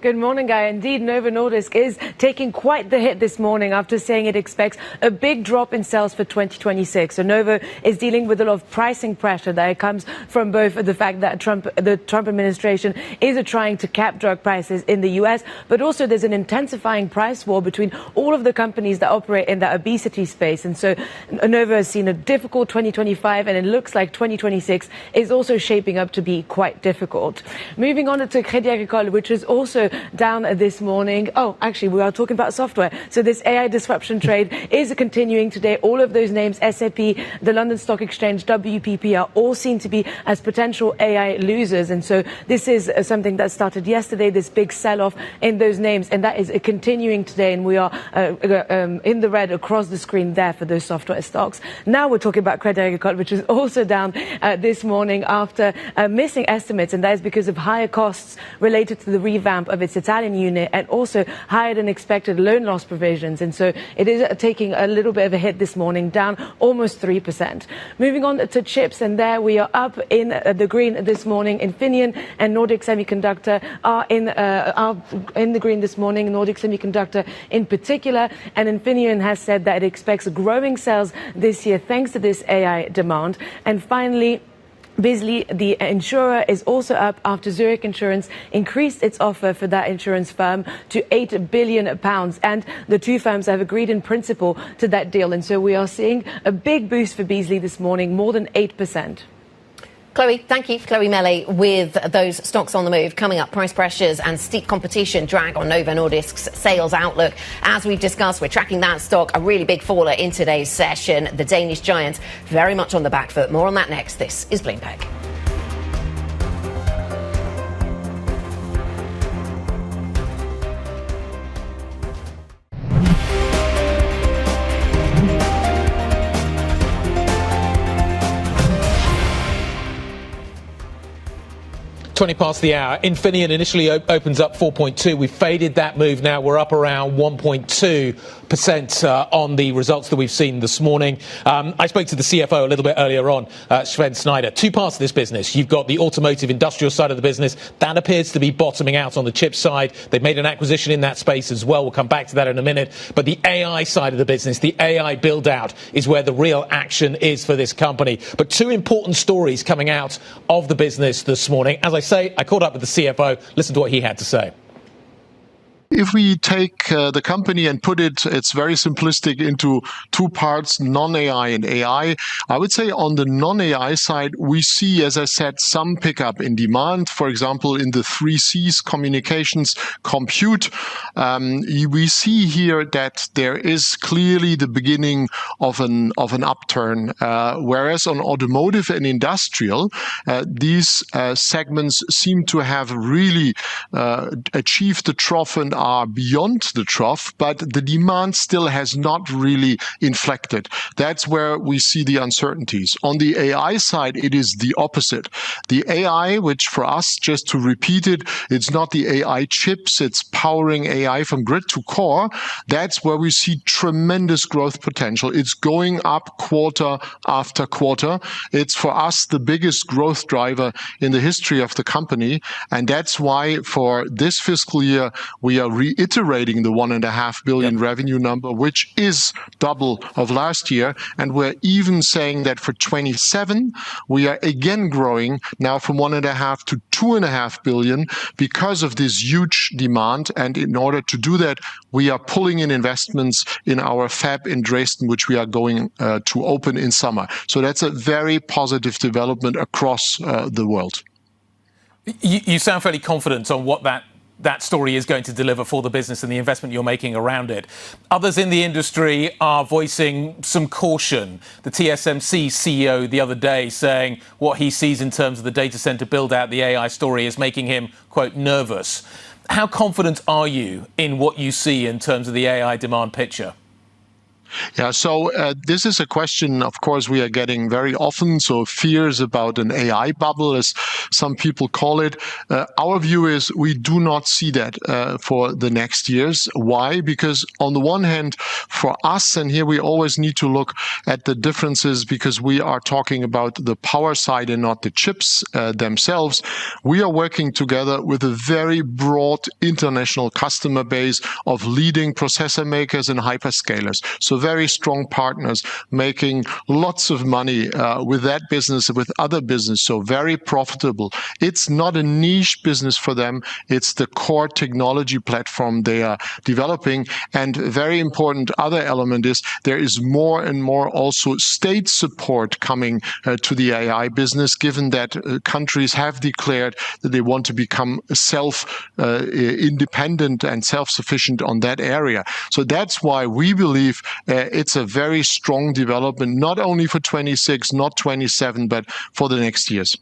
Good morning, Guy. Indeed, Novo Nordisk is taking quite the hit this morning after saying it expects a big drop in sales for 2026. So Novo is dealing with a lot of pricing pressure that comes from both the fact that the Trump administration is trying to cap drug prices in the US, but also there's an intensifying price war between all of the companies that operate in the obesity space. And so Novo has seen a difficult 2025, and it looks like 2026 is also shaping up to be quite difficult. Moving on to Crédit Agricole, which is also down this morning. Oh, actually, we are talking about software. So this AI disruption trade is continuing today. All of those names, SAP, the London Stock Exchange, WPP, are all seen to be as potential AI losers. And so this is something that started yesterday, this big sell-off in those names. And that is continuing today. And we are in the red across the screen there for those software stocks. Now we're talking about Crédit Agricole, which is also down this morning after missing estimates. And that is because of higher costs related to the revamp of its Italian unit and also higher than expected loan loss provisions. And so it is taking a little bit of a hit this morning, down almost 3%. Moving on to chips, and there we are up in the green this morning. Infineon and Nordic Semiconductor are in the green this morning, Nordic Semiconductor in particular. And Infineon has said that it expects growing sales this year thanks to this AI demand. And finally, Beazley, the insurer, is also up after Zurich Insurance increased its offer for that insurance firm to £8 billion. And the two firms have agreed in principle to that deal. And so we are seeing a big boost for Beazley this morning, more than 8%. Chloe, thank you. Chloe Melee with those stocks on the move. Coming up, price pressures and steep competition drag on Novo Nordisk's sales outlook. As we've discussed, we're tracking that stock, a really big faller in today's session. The Danish giant very much on the back foot. More on that next. This is Bloomberg. Twenty past the hour. Infineon initially opens up 4.2. We've faded that move now. We're up around 1.2% on the results that we've seen this morning. I spoke to the CFO a little bit earlier on, Sven Schneider. Two parts of this business. You've got the automotive industrial side of the business. That appears to be bottoming out on the chip side. They've made an acquisition in that space as well. We'll come back to that in a minute. But the AI side of the business, the AI build out, is where the real action is for this company. But two important stories coming out of the business this morning. As I say, I caught up with the CFO. Listen to what he had to say. If we take the company and put it's very simplistic into two parts, non-AI and AI. I would say on the non-AI side, we see, as I said, some pickup in demand. For example, in the 3Cs, communications, compute. We see here that there is clearly the beginning of an upturn. Whereas on automotive and industrial, these segments seem to have really achieved the trough and are beyond the trough, but the demand still has not really inflected. That's where we see the uncertainties. On the AI side, it is the opposite. The AI, which for us, just to repeat it, it's not the AI chips, it's powering AI from grid to core. That's where we see tremendous growth potential. It's going up quarter after quarter. It's for us the biggest growth driver in the history of the company. And that's why for this fiscal year, we are reiterating the 1.5 billion revenue number, which is double of last year. And we're even saying that for 27, we are again growing now from 1.5 to 2.5 billion because of this huge demand. And in order to do that, we are pulling in investments in our fab in Dresden, which we are going to open in summer. So that's a very positive development across the world. You sound fairly confident on what that story is going to deliver for the business and the investment you're making around it. Others in the industry are voicing some caution. The TSMC CEO the other day saying what he sees in terms of the data center build out, the AI story, is making him, quote, nervous. How confident are you in what you see in terms of the AI demand picture? Yeah, so this is a question, of course, we are getting very often. So fears about an AI bubble, as some people call it. Our view is we do not see that for the next years. Why? Because on the one hand, for us, and here we always need to look at the differences because we are talking about the power side and not the chips themselves. We are working together with a very broad international customer base of leading processor makers and hyperscalers. So very strong partners making lots of money with that business, with other business, so very profitable. It's not a niche business for them. It's the core technology platform they are developing. And very important other element is there is more and more also state support coming to the AI business, given that countries have declared that they want to become self-independent and self-sufficient on that area. So that's why we believe it's a very strong development, not only for 26, not 27, but for the next years.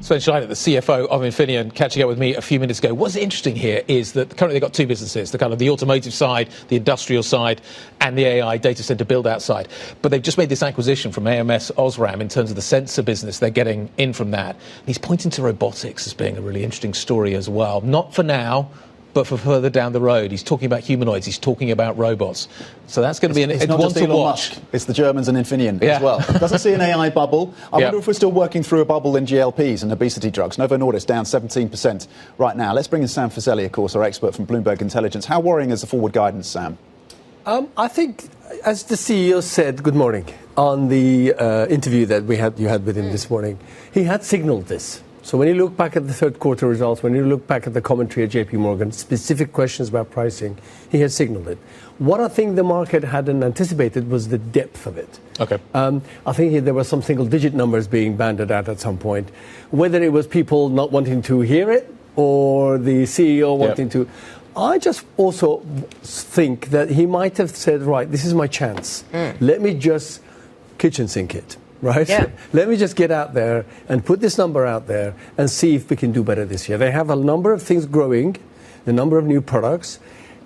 Sven Schneider, the CFO of Infineon, catching up with me a few minutes ago. What's interesting here is that currently they've got two businesses, the kind of the automotive side, the industrial side, and the AI data center build-out side. But they've just made this acquisition from AMS Osram in terms of the sensor business they're getting in from that. And he's pointing to robotics as being a really interesting story as well. Not for now, but for further down the road. He's talking about humanoids. He's talking about robots. So that's going to be it's not one just to Elon watch. Musk. It's the Germans and Infineon as well. Doesn't see an AI bubble. I wonder if we're still working through a bubble in GLPs and obesity drugs. Novo Nordisk down 17% right now. Let's bring in Sam Fazeli, of course, our expert from Bloomberg Intelligence. How worrying is the forward guidance, Sam? I think, as the CEO said, good morning, on the interview that you had with him this morning, he had signaled this. So when you look back at the third quarter results, when you look back at the commentary at JP Morgan, specific questions about pricing, he had signaled it. What I think the market hadn't anticipated was the depth of it. Okay. I think there were some single-digit numbers being banded at some point. Whether it was people not wanting to hear it or the CEO wanting to... I just also think that he might have said, right, this is my chance. Let me just kitchen sink it. Right? Yeah. Let me just get out there and put this number out there and see if we can do better this year. They have a number of things growing, a number of new products.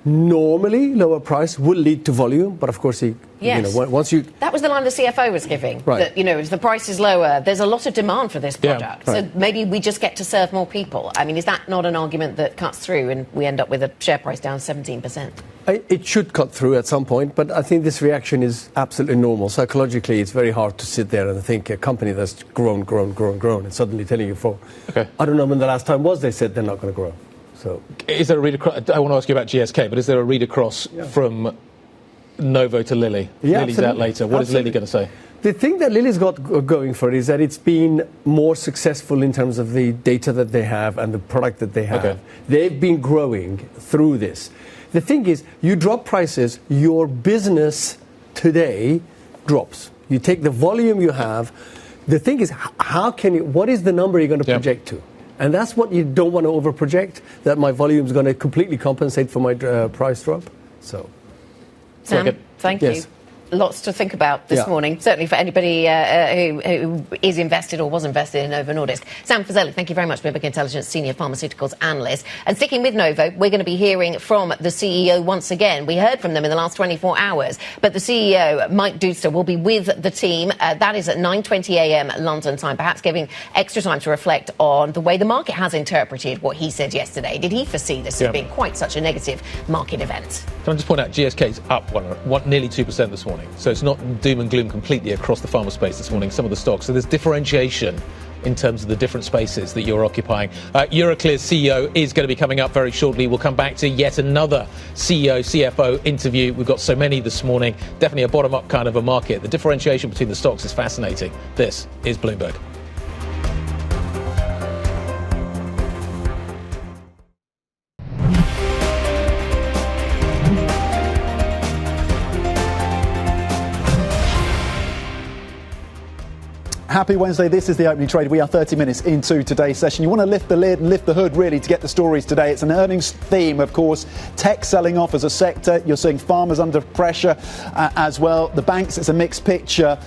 Normally, lower price will lead to volume, but of course, once you... That was the line the CFO was giving. Right. That, if the price is lower, there's a lot of demand for this product. Yeah, right. So maybe we just get to serve more people. I mean, is that not an argument that cuts through and we end up with a share price down 17%? It should cut through at some point, but I think this reaction is absolutely normal. Psychologically, it's very hard to sit there and think a company that's grown, and suddenly telling you I don't know when the last time was they said they're not going to grow. So, is there a read across? I want to ask you about GSK, but is there a read across from Novo to Lilly? Yeah, Lilly's out later. What is Lilly going to say? The thing that Lilly's got going for it is that it's been more successful in terms of the data that they have and the product that they have. Okay. They've been growing through this. The thing is, you drop prices, your business today drops. You take the volume you have. The thing is, what is the number you're going to project to? And that's what you don't want to overproject, that my volume is going to completely compensate for my price drop. So, Sam, thank you. Lots to think about this morning, certainly for anybody who is invested or was invested in Novo Nordisk. Sam Fazeli, thank you very much, Bloomberg Intelligence Senior Pharmaceuticals Analyst. And sticking with Novo, we're going to be hearing from the CEO once again. We heard from them in the last 24 hours, but the CEO, Mike Duster, will be with the team. That is at 9:20 a.m. London time, perhaps giving extra time to reflect on the way the market has interpreted what he said yesterday. Did he foresee this as being quite such a negative market event? Can I just point out, GSK's up nearly 2% this morning. So it's not doom and gloom completely across the pharma space this morning, some of the stocks. So there's differentiation in terms of the different spaces that you're occupying. Euroclear CEO is going to be coming up very shortly. We'll come back to yet another CEO, CFO interview. We've got so many this morning. Definitely a bottom-up kind of a market. The differentiation between the stocks is fascinating. This is Bloomberg. Happy Wednesday. This is the opening trade. We are 30 minutes into today's session. You want to lift the lid and lift the hood really to get the stories today. It's an earnings theme, of course. Tech selling off as a sector. You're seeing farmers under pressure as well. The banks, it's a mixed picture.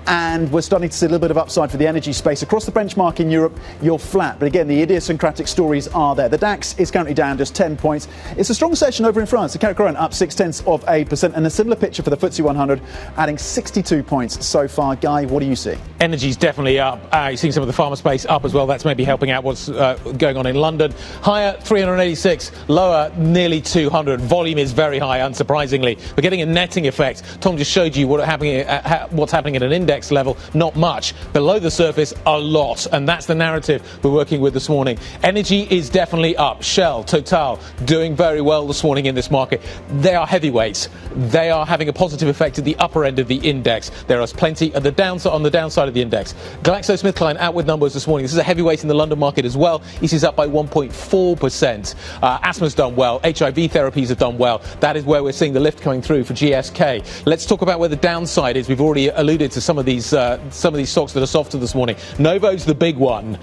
And we're starting to see a little bit of upside for the energy space. Across the benchmark in Europe, you're flat. But again, the idiosyncratic stories are there. The DAX is currently down just 10 points. It's a strong session over in France. The CAC 40 up 0.6%. And a similar picture for the FTSE 100, adding 62 points so far. Guy, what do you see? Energy's definitely up. You're seeing some of the pharma space up as well. That's maybe helping out what's going on in London. Higher, 386. Lower, nearly 200. Volume is very high, unsurprisingly. We're getting a netting effect. Tom just showed you what's happening at an index level. Not much. Below the surface, a lot. And that's the narrative we're working with this morning. Energy is definitely up. Shell, Total, doing very well this morning in this market. They are heavyweights. They are having a positive effect at the upper end of the index. There is plenty at the downside, on the downside of the index. GlaxoSmithKline out with numbers this morning. This is a heavyweight in the London market as well. This is up by 1.4%. Asthma's done well. HIV therapies have done well. That is where we're seeing the lift coming through for GSK. Let's talk about where the downside is. We've already alluded to some of these stocks that are softer this morning. Novo's the big one.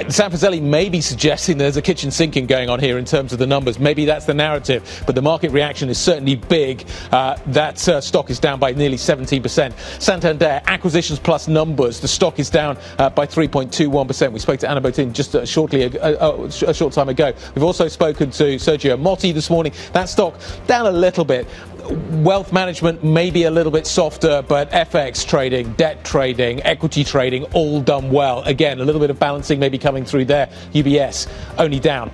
Sam Fazeli may be suggesting there's a kitchen sinking going on here in terms of the numbers. Maybe that's the narrative, but the market reaction is certainly big. That stock is down by nearly 17%. Santander, acquisitions plus numbers. The stock is down by 3.21%. We spoke to Anna Botin just a short time ago. We've also spoken to Sergio Ermotti this morning. That stock down a little bit. Wealth management maybe a little bit softer, but FX trading, debt trading, equity trading, all done well. Again, a little bit of balancing maybe coming through there. UBS only down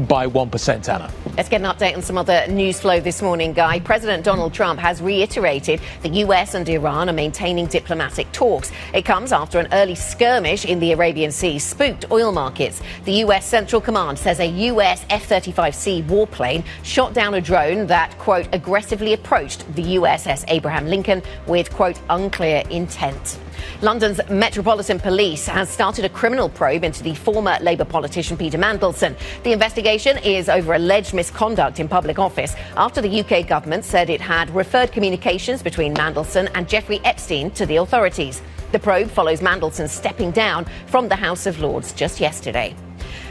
by 1%, Anna. Let's get an update on some other news flow this morning, Guy. President Donald Trump has reiterated the US and Iran are maintaining diplomatic talks. It comes after an early skirmish in the Arabian Sea spooked oil markets. The US Central Command says a US F-35C warplane shot down a drone that, quote, aggressively approached the USS Abraham Lincoln with, quote, unclear intent. London's Metropolitan Police has started a criminal probe into the former Labour politician Peter Mandelson. The investigation is over alleged misconduct in public office after the UK government said it had referred communications between Mandelson and Jeffrey Epstein to the authorities. The probe follows Mandelson stepping down from the House of Lords just yesterday.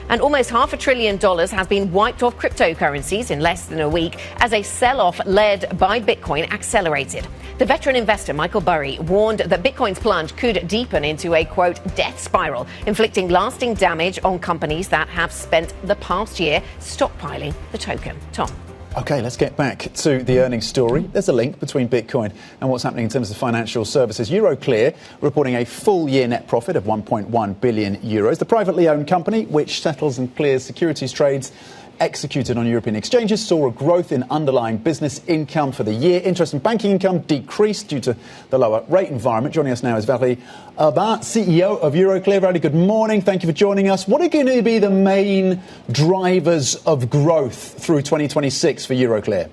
And almost $500 billion has been wiped off cryptocurrencies in less than a week as a sell-off led by Bitcoin accelerated. The veteran investor Michael Burry warned that Bitcoin's plunge could deepen into a, quote, death spiral, inflicting lasting damage on companies that have spent the past year stockpiling the token. Tom. OK, let's get back to the earnings story. There's a link between Bitcoin and what's happening in terms of financial services. Euroclear reporting a full-year net profit of 1.1 billion euros. The privately owned company, which settles and clears securities trades executed on European exchanges, saw a growth in underlying business income for the year. Interest and banking income decreased due to the lower rate environment. Joining us now is Valerie, Urbain, CEO of Euroclear. Valerie, good morning. Thank you for joining us. What are going to be the main drivers of growth through 2026 for Euroclear?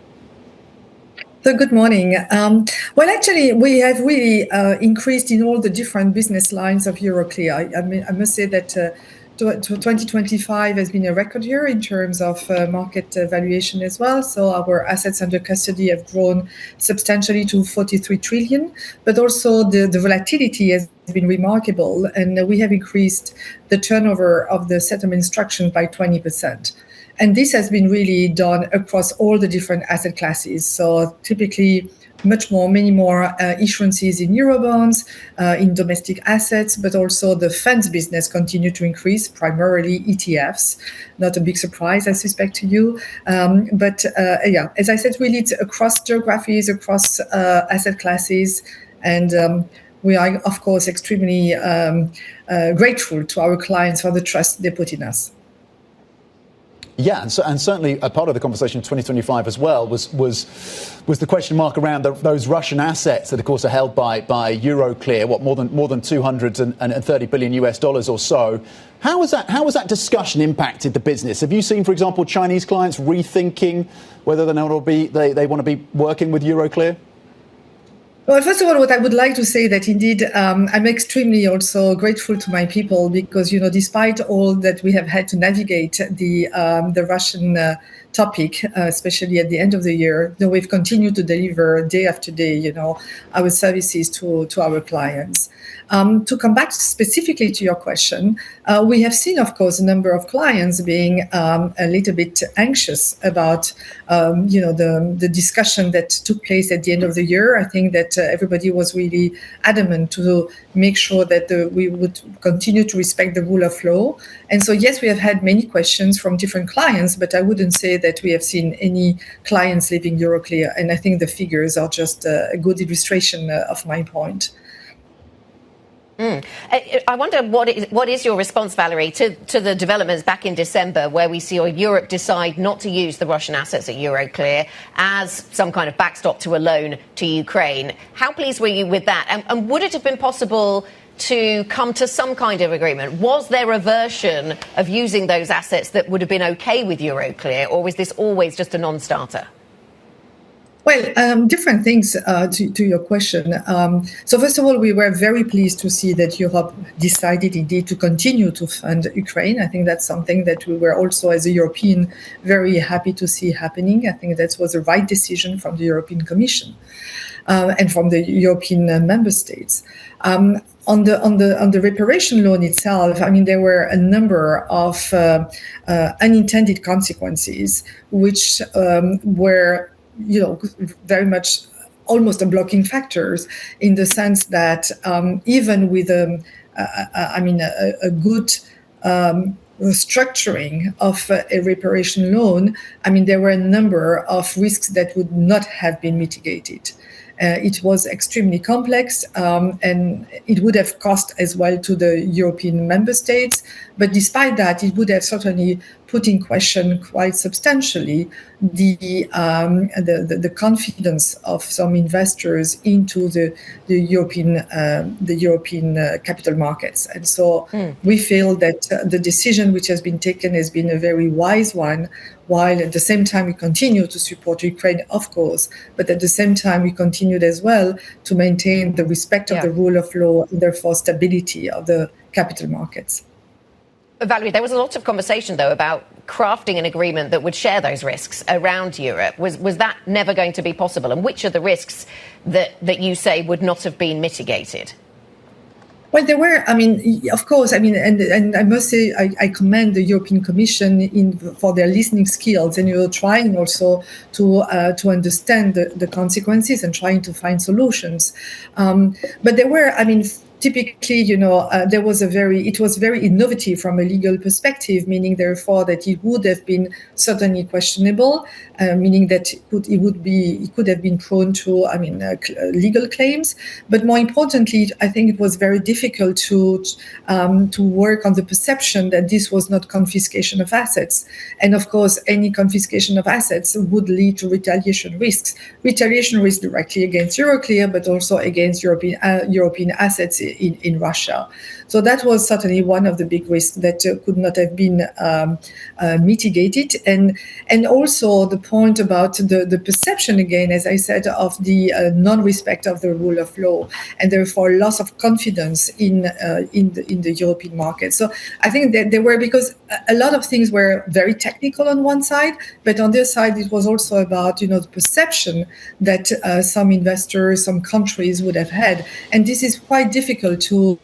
So good morning. Well, actually, we have really increased in all the different business lines of Euroclear. I must say that 2025 has been a record year in terms of market valuation as well. So our assets under custody have grown substantially to 43 trillion, but also the volatility has been remarkable, and we have increased the turnover of the settlement instruction by 20%. And this has been really done across all the different asset classes. So typically, many more issuances in Eurobonds, in domestic assets, but also the funds business continue to increase, primarily ETFs. Not a big surprise, I suspect, to you. But as I said, really it's across geographies, across asset classes. And we are, of course, extremely grateful to our clients for the trust they put in us. Yeah, and certainly a part of the conversation in 2025 as well was the question mark around those Russian assets that, of course, are held by Euroclear. What, more than 230 billion US dollars or so. How has that discussion impacted the business? Have you seen, for example, Chinese clients rethinking whether they want to be working with Euroclear? Well, first of all, what I would like to say that indeed I'm extremely also grateful to my people because, despite all that we have had to navigate the Russian topic, especially at the end of the year, we've continued to deliver day after day, our services to our clients. To come back specifically to your question, we have seen, of course, a number of clients being a little bit anxious about, the discussion that took place at the end of the year. I think that everybody was really adamant to make sure that we would continue to respect the rule of law. And so, yes, we have had many questions from different clients, but I wouldn't say that we have seen any clients leaving Euroclear. And I think the figures are just a good illustration of my point. I wonder what is your response, Valerie, to the developments back in December where we saw Europe decide not to use the Russian assets at Euroclear as some kind of backstop to a loan to Ukraine. How pleased were you with that? And would it have been possible to come to some kind of agreement? Was there a version of using those assets that would have been OK with Euroclear, or was this always just a non-starter? Well, different things to your question. So first of all, we were very pleased to see that Europe decided indeed to continue to fund Ukraine. I think that's something that we were also, as a European, very happy to see happening. I think that was the right decision from the European Commission and from the European member states. On the reparation loan itself, I mean, there were a number of unintended consequences, which were very much almost a blocking factors in the sense that even with a good structuring of a reparation loan, I mean, there were a number of risks that would not have been mitigated. It was extremely complex, and it would have cost as well to the European member states. But despite that, it would have certainly put in question quite substantially the confidence of some investors into the European capital markets. And so we feel that the decision which has been taken has been a very wise one, while at the same time we continue to support Ukraine, of course, but at the same time we continued as well to maintain the respect of the rule of law and therefore stability of the capital markets. Valerie, there was a lot of conversation, though, about crafting an agreement that would share those risks around Europe. Was that never going to be possible? And which are the risks that you say would not have been mitigated? Well, there were, of course, and I must say I commend the European Commission for their listening skills, and trying also to understand the consequences and trying to find solutions. But there were, typically, it was very innovative from a legal perspective, meaning therefore that it would have been certainly questionable, meaning that it could have been prone to, legal claims. But more importantly, I think it was very difficult to work on the perception that this was not confiscation of assets. And of course, any confiscation of assets would lead to retaliation risks directly against Euroclear, but also against European assets in Russia. So that was certainly one of the big risks that could not have been mitigated. And also the point about the perception, again, as I said, of the non-respect of the rule of law, and therefore loss of confidence in the European market. So I think that there were, because a lot of things were very technical on one side, but on the other side it was also about the perception that some investors, some countries would have had, and this is quite difficult to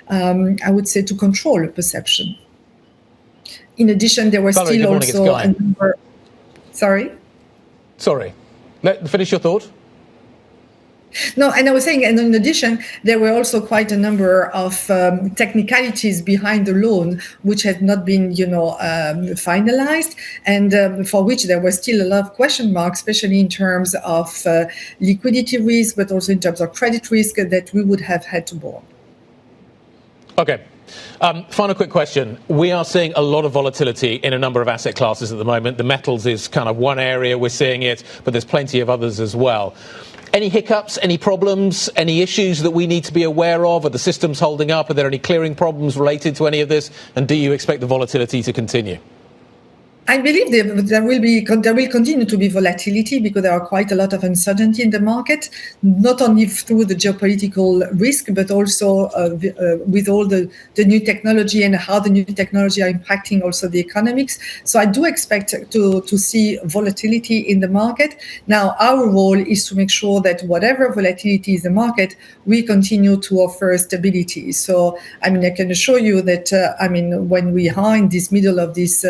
I would say to control a perception. In addition, there were Valerie, still also a number. Sorry. Finish your thought. No, and I was saying, and in addition, there were also quite a number of technicalities behind the loan which had not been, finalized, and for which there were still a lot of question marks, especially in terms of liquidity risk, but also in terms of credit risk that we would have had to bear. Okay. Final quick question. We are seeing a lot of volatility in a number of asset classes at the moment. The metals is kind of one area we're seeing it, but there's plenty of others as well. Any hiccups, any problems, any issues that we need to be aware of? Are the systems holding up? Are there any clearing problems related to any of this? And do you expect the volatility to continue? I believe there will continue to be volatility because there are quite a lot of uncertainty in the market, not only through the geopolitical risk, but also with all the new technology and how the new technology are impacting also the economics. So I do expect to see volatility in the market. Now, our role is to make sure that whatever volatility is the market, we continue to offer stability. So, I can assure you that, when we are in this middle of this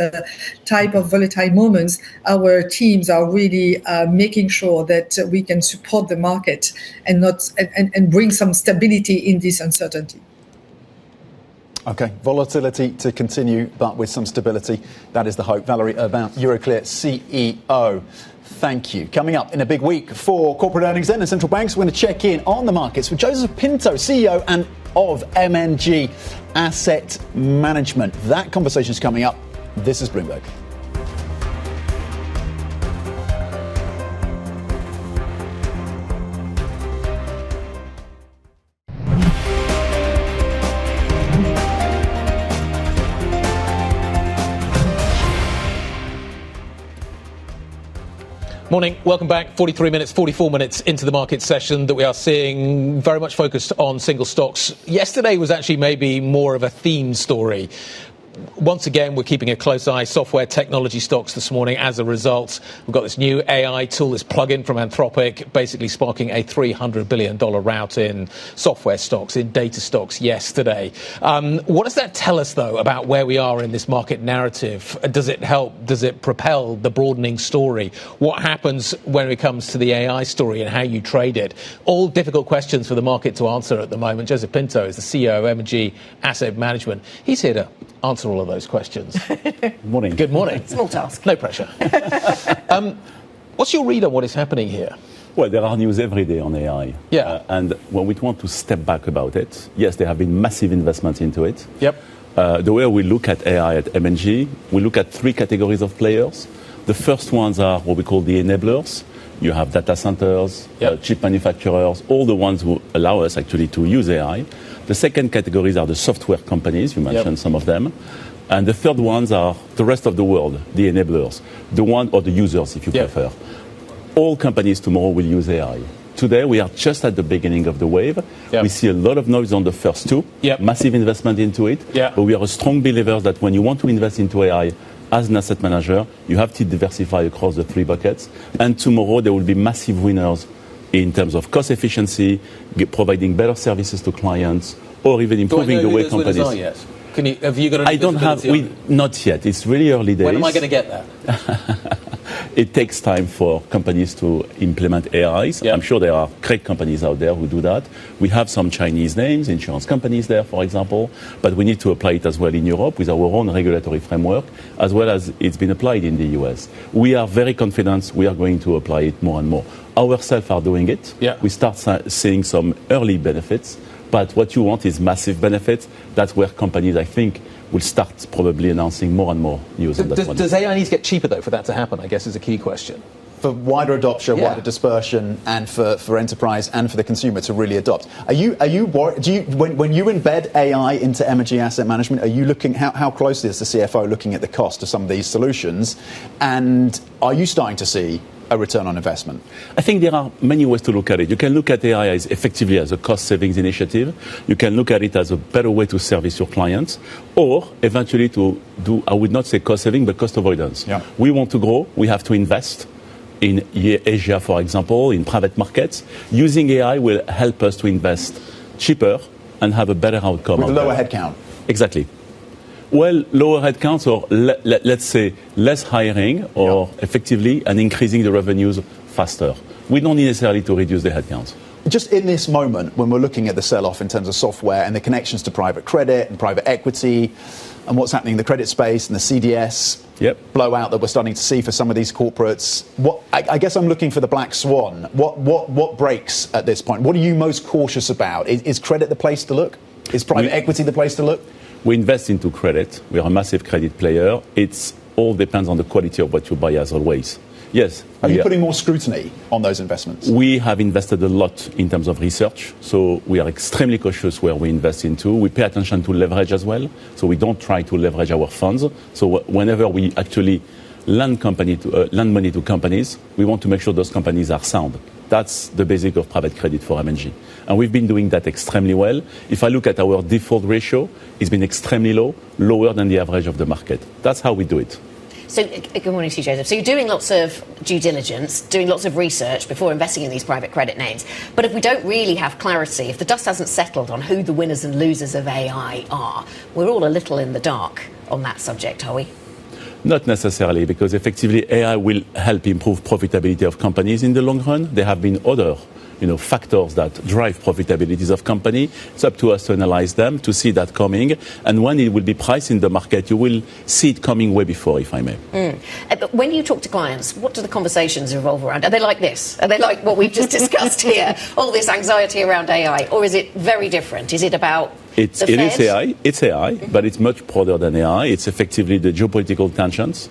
type of volatile moments, our teams are really making sure that we can support the market and bring some stability in this uncertainty. Okay, volatility to continue, but with some stability. That is the hope. Valerie Urbain, Euroclear CEO. Thank you. Coming up in a big week for corporate earnings then and central banks, we're going to check in on the markets with Joseph Pinto, CEO of MNG Asset Management. That conversation is coming up. This is Bloomberg. Morning, welcome back. 44 minutes into the market session that we are seeing very much focused on single stocks. Yesterday was actually maybe more of a theme story. Once again, we're keeping a close eye. Software technology stocks this morning. As a result, we've got this new AI tool, this plug-in from Anthropic, basically sparking a $300 billion rout in software stocks, in data stocks yesterday. What does that tell us, though, about where we are in this market narrative? Does it help? Does it propel the broadening story? What happens when it comes to the AI story and how you trade it? All difficult questions for the market to answer at the moment. Joseph Pinto is the CEO of MNG Asset Management. He's here to answer all of those questions. Good morning. Good morning. Small task. No pressure. What's your read on what is happening here? Well, there are news every day on AI. Yeah. And when we want to step back about it, yes, there have been massive investments into it. Yep. the way we look at AI at M&G, we look at three categories of players. The first ones are what we call the enablers. You have data centers, chip manufacturers, all the ones who allow us actually to use AI. The second categories are the software companies, you mentioned some of them. And the third ones are the rest of the world, the enablers, the one or the users, if you prefer. All companies tomorrow will use AI. Today, we are just at the beginning of the wave. We see a lot of noise on the first two, massive investment into it. But we are a strong believer that when you want to invest into AI as an asset manager, you have to diversify across the three buckets. And tomorrow, there will be massive winners in terms of cost efficiency, providing better services to clients, or even improving the way companies. Have you got any I don't have, not yet. It's really early days. When am I going to get that? It takes time for companies to implement AIs. I'm sure there are great companies out there who do that. We have some Chinese names, insurance companies there, for example, but we need to apply it as well in Europe with our own regulatory framework, as well as it's been applied in the US. We are very confident we are going to apply it more and more. Ourselves are doing it. We start seeing some early benefits. But what you want is massive benefits. That's where companies, I think, will start probably announcing more and more news on that one. Does AI need to get cheaper, though, for that to happen, I guess, is a key question. For wider adoption, wider dispersion, and for enterprise and for the consumer to really adopt. Are you worried, when you embed AI into M&G Asset Management, are you looking, how closely is the CFO looking at the cost of some of these solutions? And are you starting to see a return on investment? I think there are many ways to look at it. You can look at AI as effectively as a cost savings initiative. You can look at it as a better way to service your clients, or eventually to do, I would not say cost saving, but cost avoidance. We want to grow. We have to invest in Asia, for example, in private markets. Using AI will help us to invest cheaper and have a better outcome. With a lower headcount. Exactly. Well, lower headcounts, or let's say less hiring, or effectively and increasing the revenues faster. We don't need necessarily to reduce the headcounts. Just in this moment, when we're looking at the sell-off in terms of software and the connections to private credit and private equity and what's happening in the credit space and the CDS blowout that we're starting to see for some of these corporates, I guess I'm looking for the black swan. What breaks at this point? What are you most cautious about? Is credit the place to look? Is private equity the place to look? We invest into credit. We are a massive credit player. It all depends on the quality of what you buy, as always. Yes. Are you putting more scrutiny on those investments? We have invested a lot in terms of research. So we are extremely cautious where we invest into. We pay attention to leverage as well. So we don't try to leverage our funds. So whenever we actually lend money to companies, we want to make sure those companies are sound. That's the basic of private credit for M&G. And we've been doing that extremely well. If I look at our default ratio, it's been extremely low, lower than the average of the market. That's how we do it. So, good morning to you, Joseph. So you're doing lots of due diligence, doing lots of research before investing in these private credit names. But if we don't really have clarity, if the dust hasn't settled on who the winners and losers of AI are, we're all a little in the dark on that subject, are we? Not necessarily, because effectively AI will help improve profitability of companies in the long run. There have been other factors that drive profitabilities of company. It's up to us to analyze them, to see that coming. And when it will be priced in the market, you will see it coming way before, if I may. But when you talk to clients, what do the conversations revolve around? Are they like this? Are they like what we've just discussed here? All this anxiety around AI? Or is it very different? Is it about it is AI. It's AI, but it's much broader than AI. It's effectively the geopolitical tensions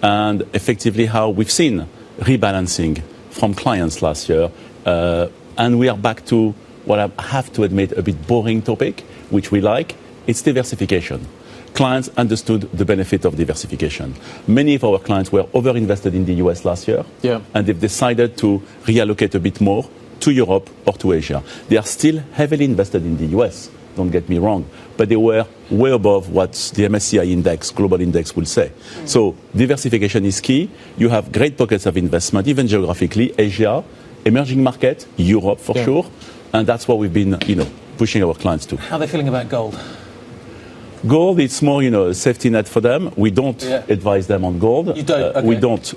and effectively how we've seen rebalancing from clients last year. And we are back to what I have to admit a bit boring topic, which we like. It's diversification. Clients understood the benefit of diversification. Many of our clients were overinvested in the US last year, and they've decided to reallocate a bit more to Europe or to Asia. They are still heavily invested in the US, don't get me wrong, but they were way above what the MSCI index, global index, will say. So diversification is key. You have great pockets of investment, even geographically, Asia, emerging market, Europe for sure, and that's what we've been, pushing our clients to. How are they feeling about gold? Gold, it's more, a safety net for them. We don't advise them on gold. You don't? Okay.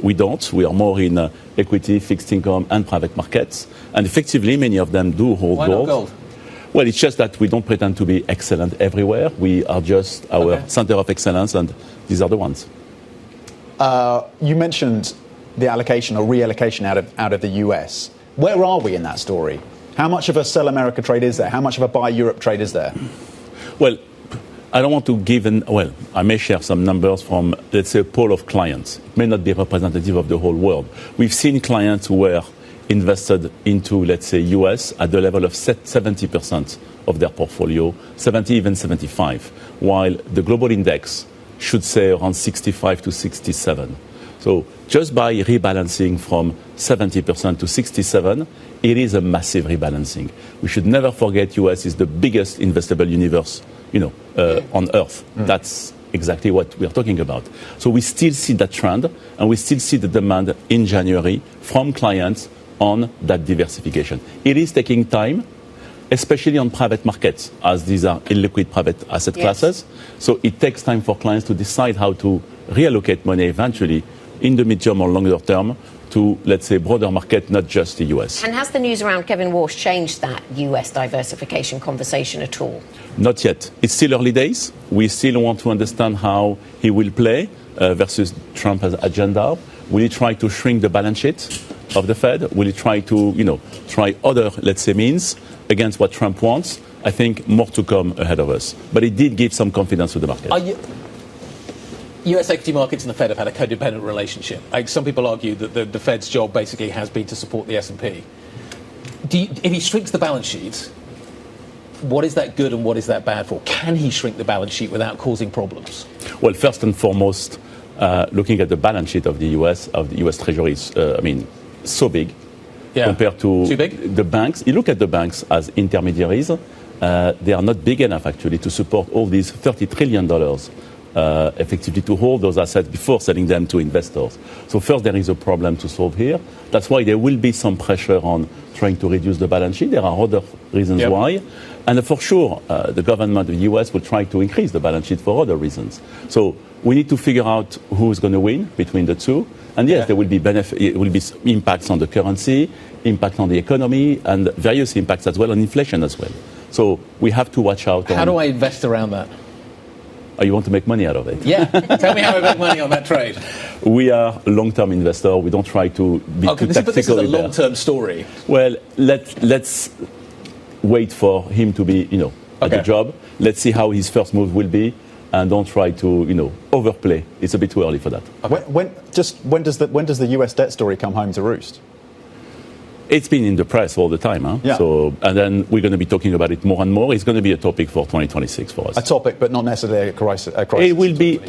We don't. We are more in equity, fixed income, and private markets. And effectively, many of them do hold Why gold. Not gold? Well, it's just that we don't pretend to be excellent everywhere. We are just our center of excellence, and these are the ones. You mentioned the allocation or reallocation out of the US. Where are we in that story? How much of a sell America trade is there? How much of a buy Europe trade is there? Well, I don't want to give I may share some numbers from, let's say, a pool of clients. It may not be representative of the whole world. We've seen clients who were invested into, let's say, US at the level of 70% of their portfolio, 70, even 75, while the global index should say around 65 to 67. So just by rebalancing from 70% to 67, it is a massive rebalancing. We should never forget US is the biggest investable universe, on Earth. That's exactly what we are talking about. So we still see that trend, and we still see the demand in January from clients on that diversification. It is taking time, especially on private markets, as these are illiquid private asset classes. So it takes time for clients to decide how to reallocate money eventually in the midterm or longer term to, let's say, broader market, not just the US. And has the news around Kevin Walsh changed that US diversification conversation at all? Not yet. It's still early days. We still want to understand how he will play versus Trump's agenda. Will he try to shrink the balance sheet of the Fed? Will he try to, try other, let's say, means against what Trump wants? I think more to come ahead of us. But it did give some confidence to the market. US equity markets and the Fed have had a codependent relationship. Some people argue that the Fed's job basically has been to support the S&P. If he shrinks the balance sheet, what is that good and what is that bad for? Can he shrink the balance sheet without causing problems? Well, first and foremost, looking at the balance sheet of the US Treasury is, so big compared to the banks. You look at the banks as intermediaries, they are not big enough actually to support all these $30 trillion effectively to hold those assets before selling them to investors. So first, there is a problem to solve here. That's why there will be some pressure on trying to reduce the balance sheet. There are other reasons why. And for sure, the government of the US will try to increase the balance sheet for other reasons. So we need to figure out who's going to win between the two. And yes, there will be it will be impacts on the currency, impact on the economy, and various impacts as well on inflation as well. So we have to watch out. How do I invest around that? Oh, you want to make money out of it? Yeah. Tell me how I make money on that trade. We are a long-term investor. We don't try to be too tactical. But this is a long-term story. Well, let's wait for him to be, at the job. Let's see how his first move will be, and don't try to, overplay. It's a bit too early for that. Okay. When does the US debt story come home to roost? It's been in the press all the time, huh? Yeah. So, and then we're going to be talking about it more and more. It's going to be a topic for 2026 for us. A topic, but not necessarily a crisis. It will be,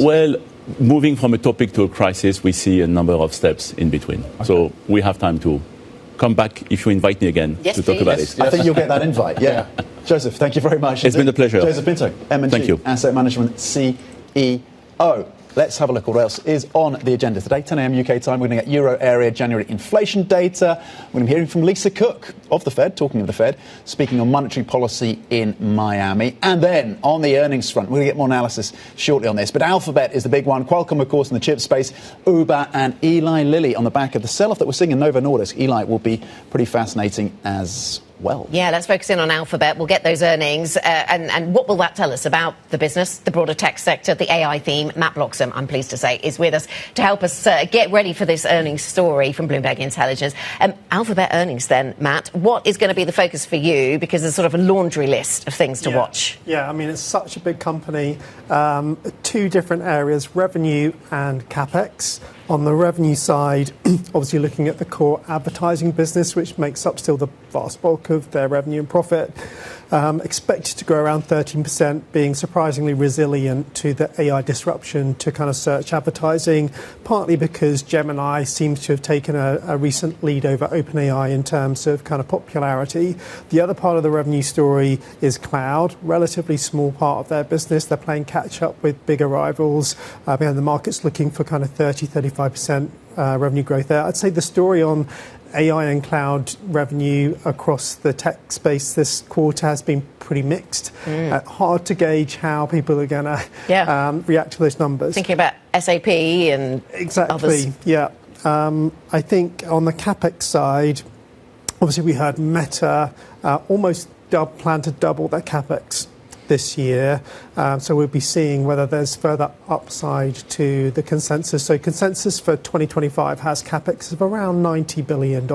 moving from a topic to a crisis, we see a number of steps in between. Okay. So we have time to come back if you invite me again to talk about it. I think you'll get that invite, yeah. Joseph, thank you very much. It's been a pleasure. Joseph Pinto, M&G Asset Management CEO. Let's have a look at what else is on the agenda today. 10 a.m. UK time, we're going to get Euro area January inflation data. We're going to be hearing from Lisa Cook of the Fed, talking of the Fed, speaking on monetary policy in Miami. And then on the earnings front, we're going to get more analysis shortly on this. But Alphabet is the big one. Qualcomm, of course, in the chip space. Uber and Eli Lilly on the back of the sell-off that we're seeing in Novo Nordisk. Eli will be pretty fascinating as well. Yeah, let's focus in on Alphabet. We'll get those earnings. And what will that tell us about the business, the broader tech sector, the AI theme? Matt Bloxham, I'm pleased to say, is with us to help us get ready for this earnings story from Bloomberg Intelligence. Alphabet earnings then, Matt, what is going to be the focus for you? Because there's sort of a laundry list of things to watch. Yeah, I mean, it's such a big company. Two different areas, revenue and CapEx. On the revenue side, obviously looking at the core advertising business, which makes up still the vast bulk of their revenue and profit, expected to grow around 13%, being surprisingly resilient to the AI disruption to kind of search advertising, partly because Gemini seems to have taken a recent lead over OpenAI in terms of kind of popularity. The other part of the revenue story is cloud, relatively small part of their business. They're playing catch up with bigger rivals. The market's looking for kind of 30-35% revenue growth there. I'd say the story on AI and cloud revenue across the tech space this quarter has been pretty mixed. Hard to gauge how people are going to react to those numbers. Thinking about SAP and others. Yeah. I think on the CapEx side, obviously we heard Meta almost plan to double their CapEx this year. So we'll be seeing whether there's further upside to the consensus. So consensus for 2025 has capex of around $90 billion.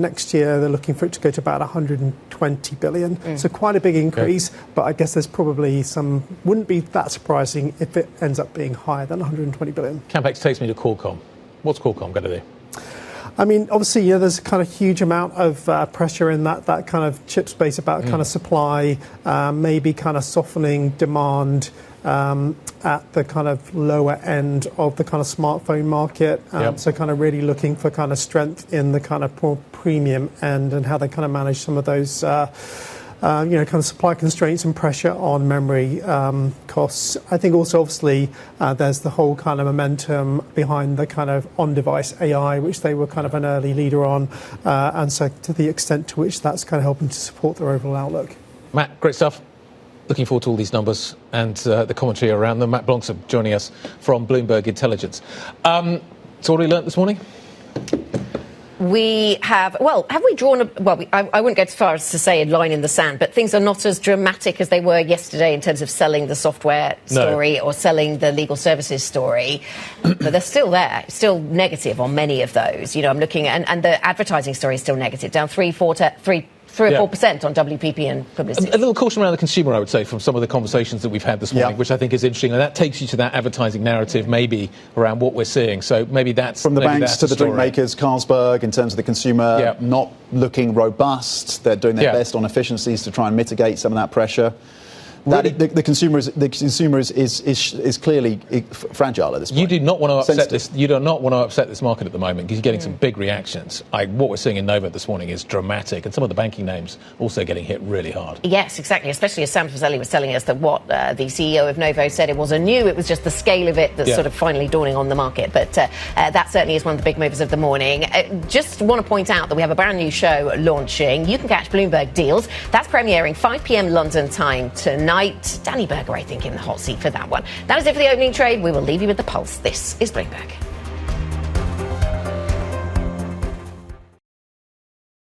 Next year, they're looking for it to go to about $120 billion. So quite a big increase, but I guess there's probably wouldn't be that surprising if it ends up being higher than $120 billion. Capex takes me to Qualcomm. What's Qualcomm going to do? I mean, obviously, there's a kind of huge amount of pressure in that kind of chip space about kind of supply, maybe kind of softening demand at the kind of lower end of the kind of smartphone market. So kind of really looking for kind of strength in the kind of more premium end and how they kind of manage some of those kind of supply constraints and pressure on memory costs. I think also, obviously, there's the whole kind of momentum behind the kind of on-device AI, which they were kind of an early leader on, and so to the extent to which that's kind of helping to support their overall outlook. Matt, great stuff. Looking forward to all these numbers and the commentary around them. Matt Blomsom joining us from Bloomberg Intelligence. So what have we learnt this morning? We have we drawn I wouldn't go as far as to say a line in the sand, but things are not as dramatic as they were yesterday in terms of selling the software story or selling the legal services story. But they're still there, still negative on many of those. I'm looking at, and the advertising story is still negative, down 3 or 4% on WPP and publicity. A little caution around the consumer, I would say, from some of the conversations that we've had this morning, which I think is interesting. And that takes you to that advertising narrative, maybe, around what we're seeing. So maybe that's... From the banks to the drink makers, Carlsberg, in terms of the consumer not looking robust. They're doing their best on efficiencies to try and mitigate some of that pressure. The consumer is clearly fragile at this point. You do not want to upset this. You do not want to upset this market at the moment because you're getting some big reactions. What we're seeing in Nova this morning is dramatic, and some of the banking names also getting hit really hard. Yes, exactly. Especially as Sam Fazeli was telling us that what the CEO of Novo said, it wasn't new. It was just the scale of it that's sort of finally dawning on the market. But that certainly is one of the big movers of the morning. Just want to point out that we have a brand new show launching. You can catch Bloomberg Deals. That's premiering 5 p.m. London time tonight. Danny Berger, I think, in the hot seat for that one. That is it for the opening trade. We will leave you with the pulse. This is Bloomberg.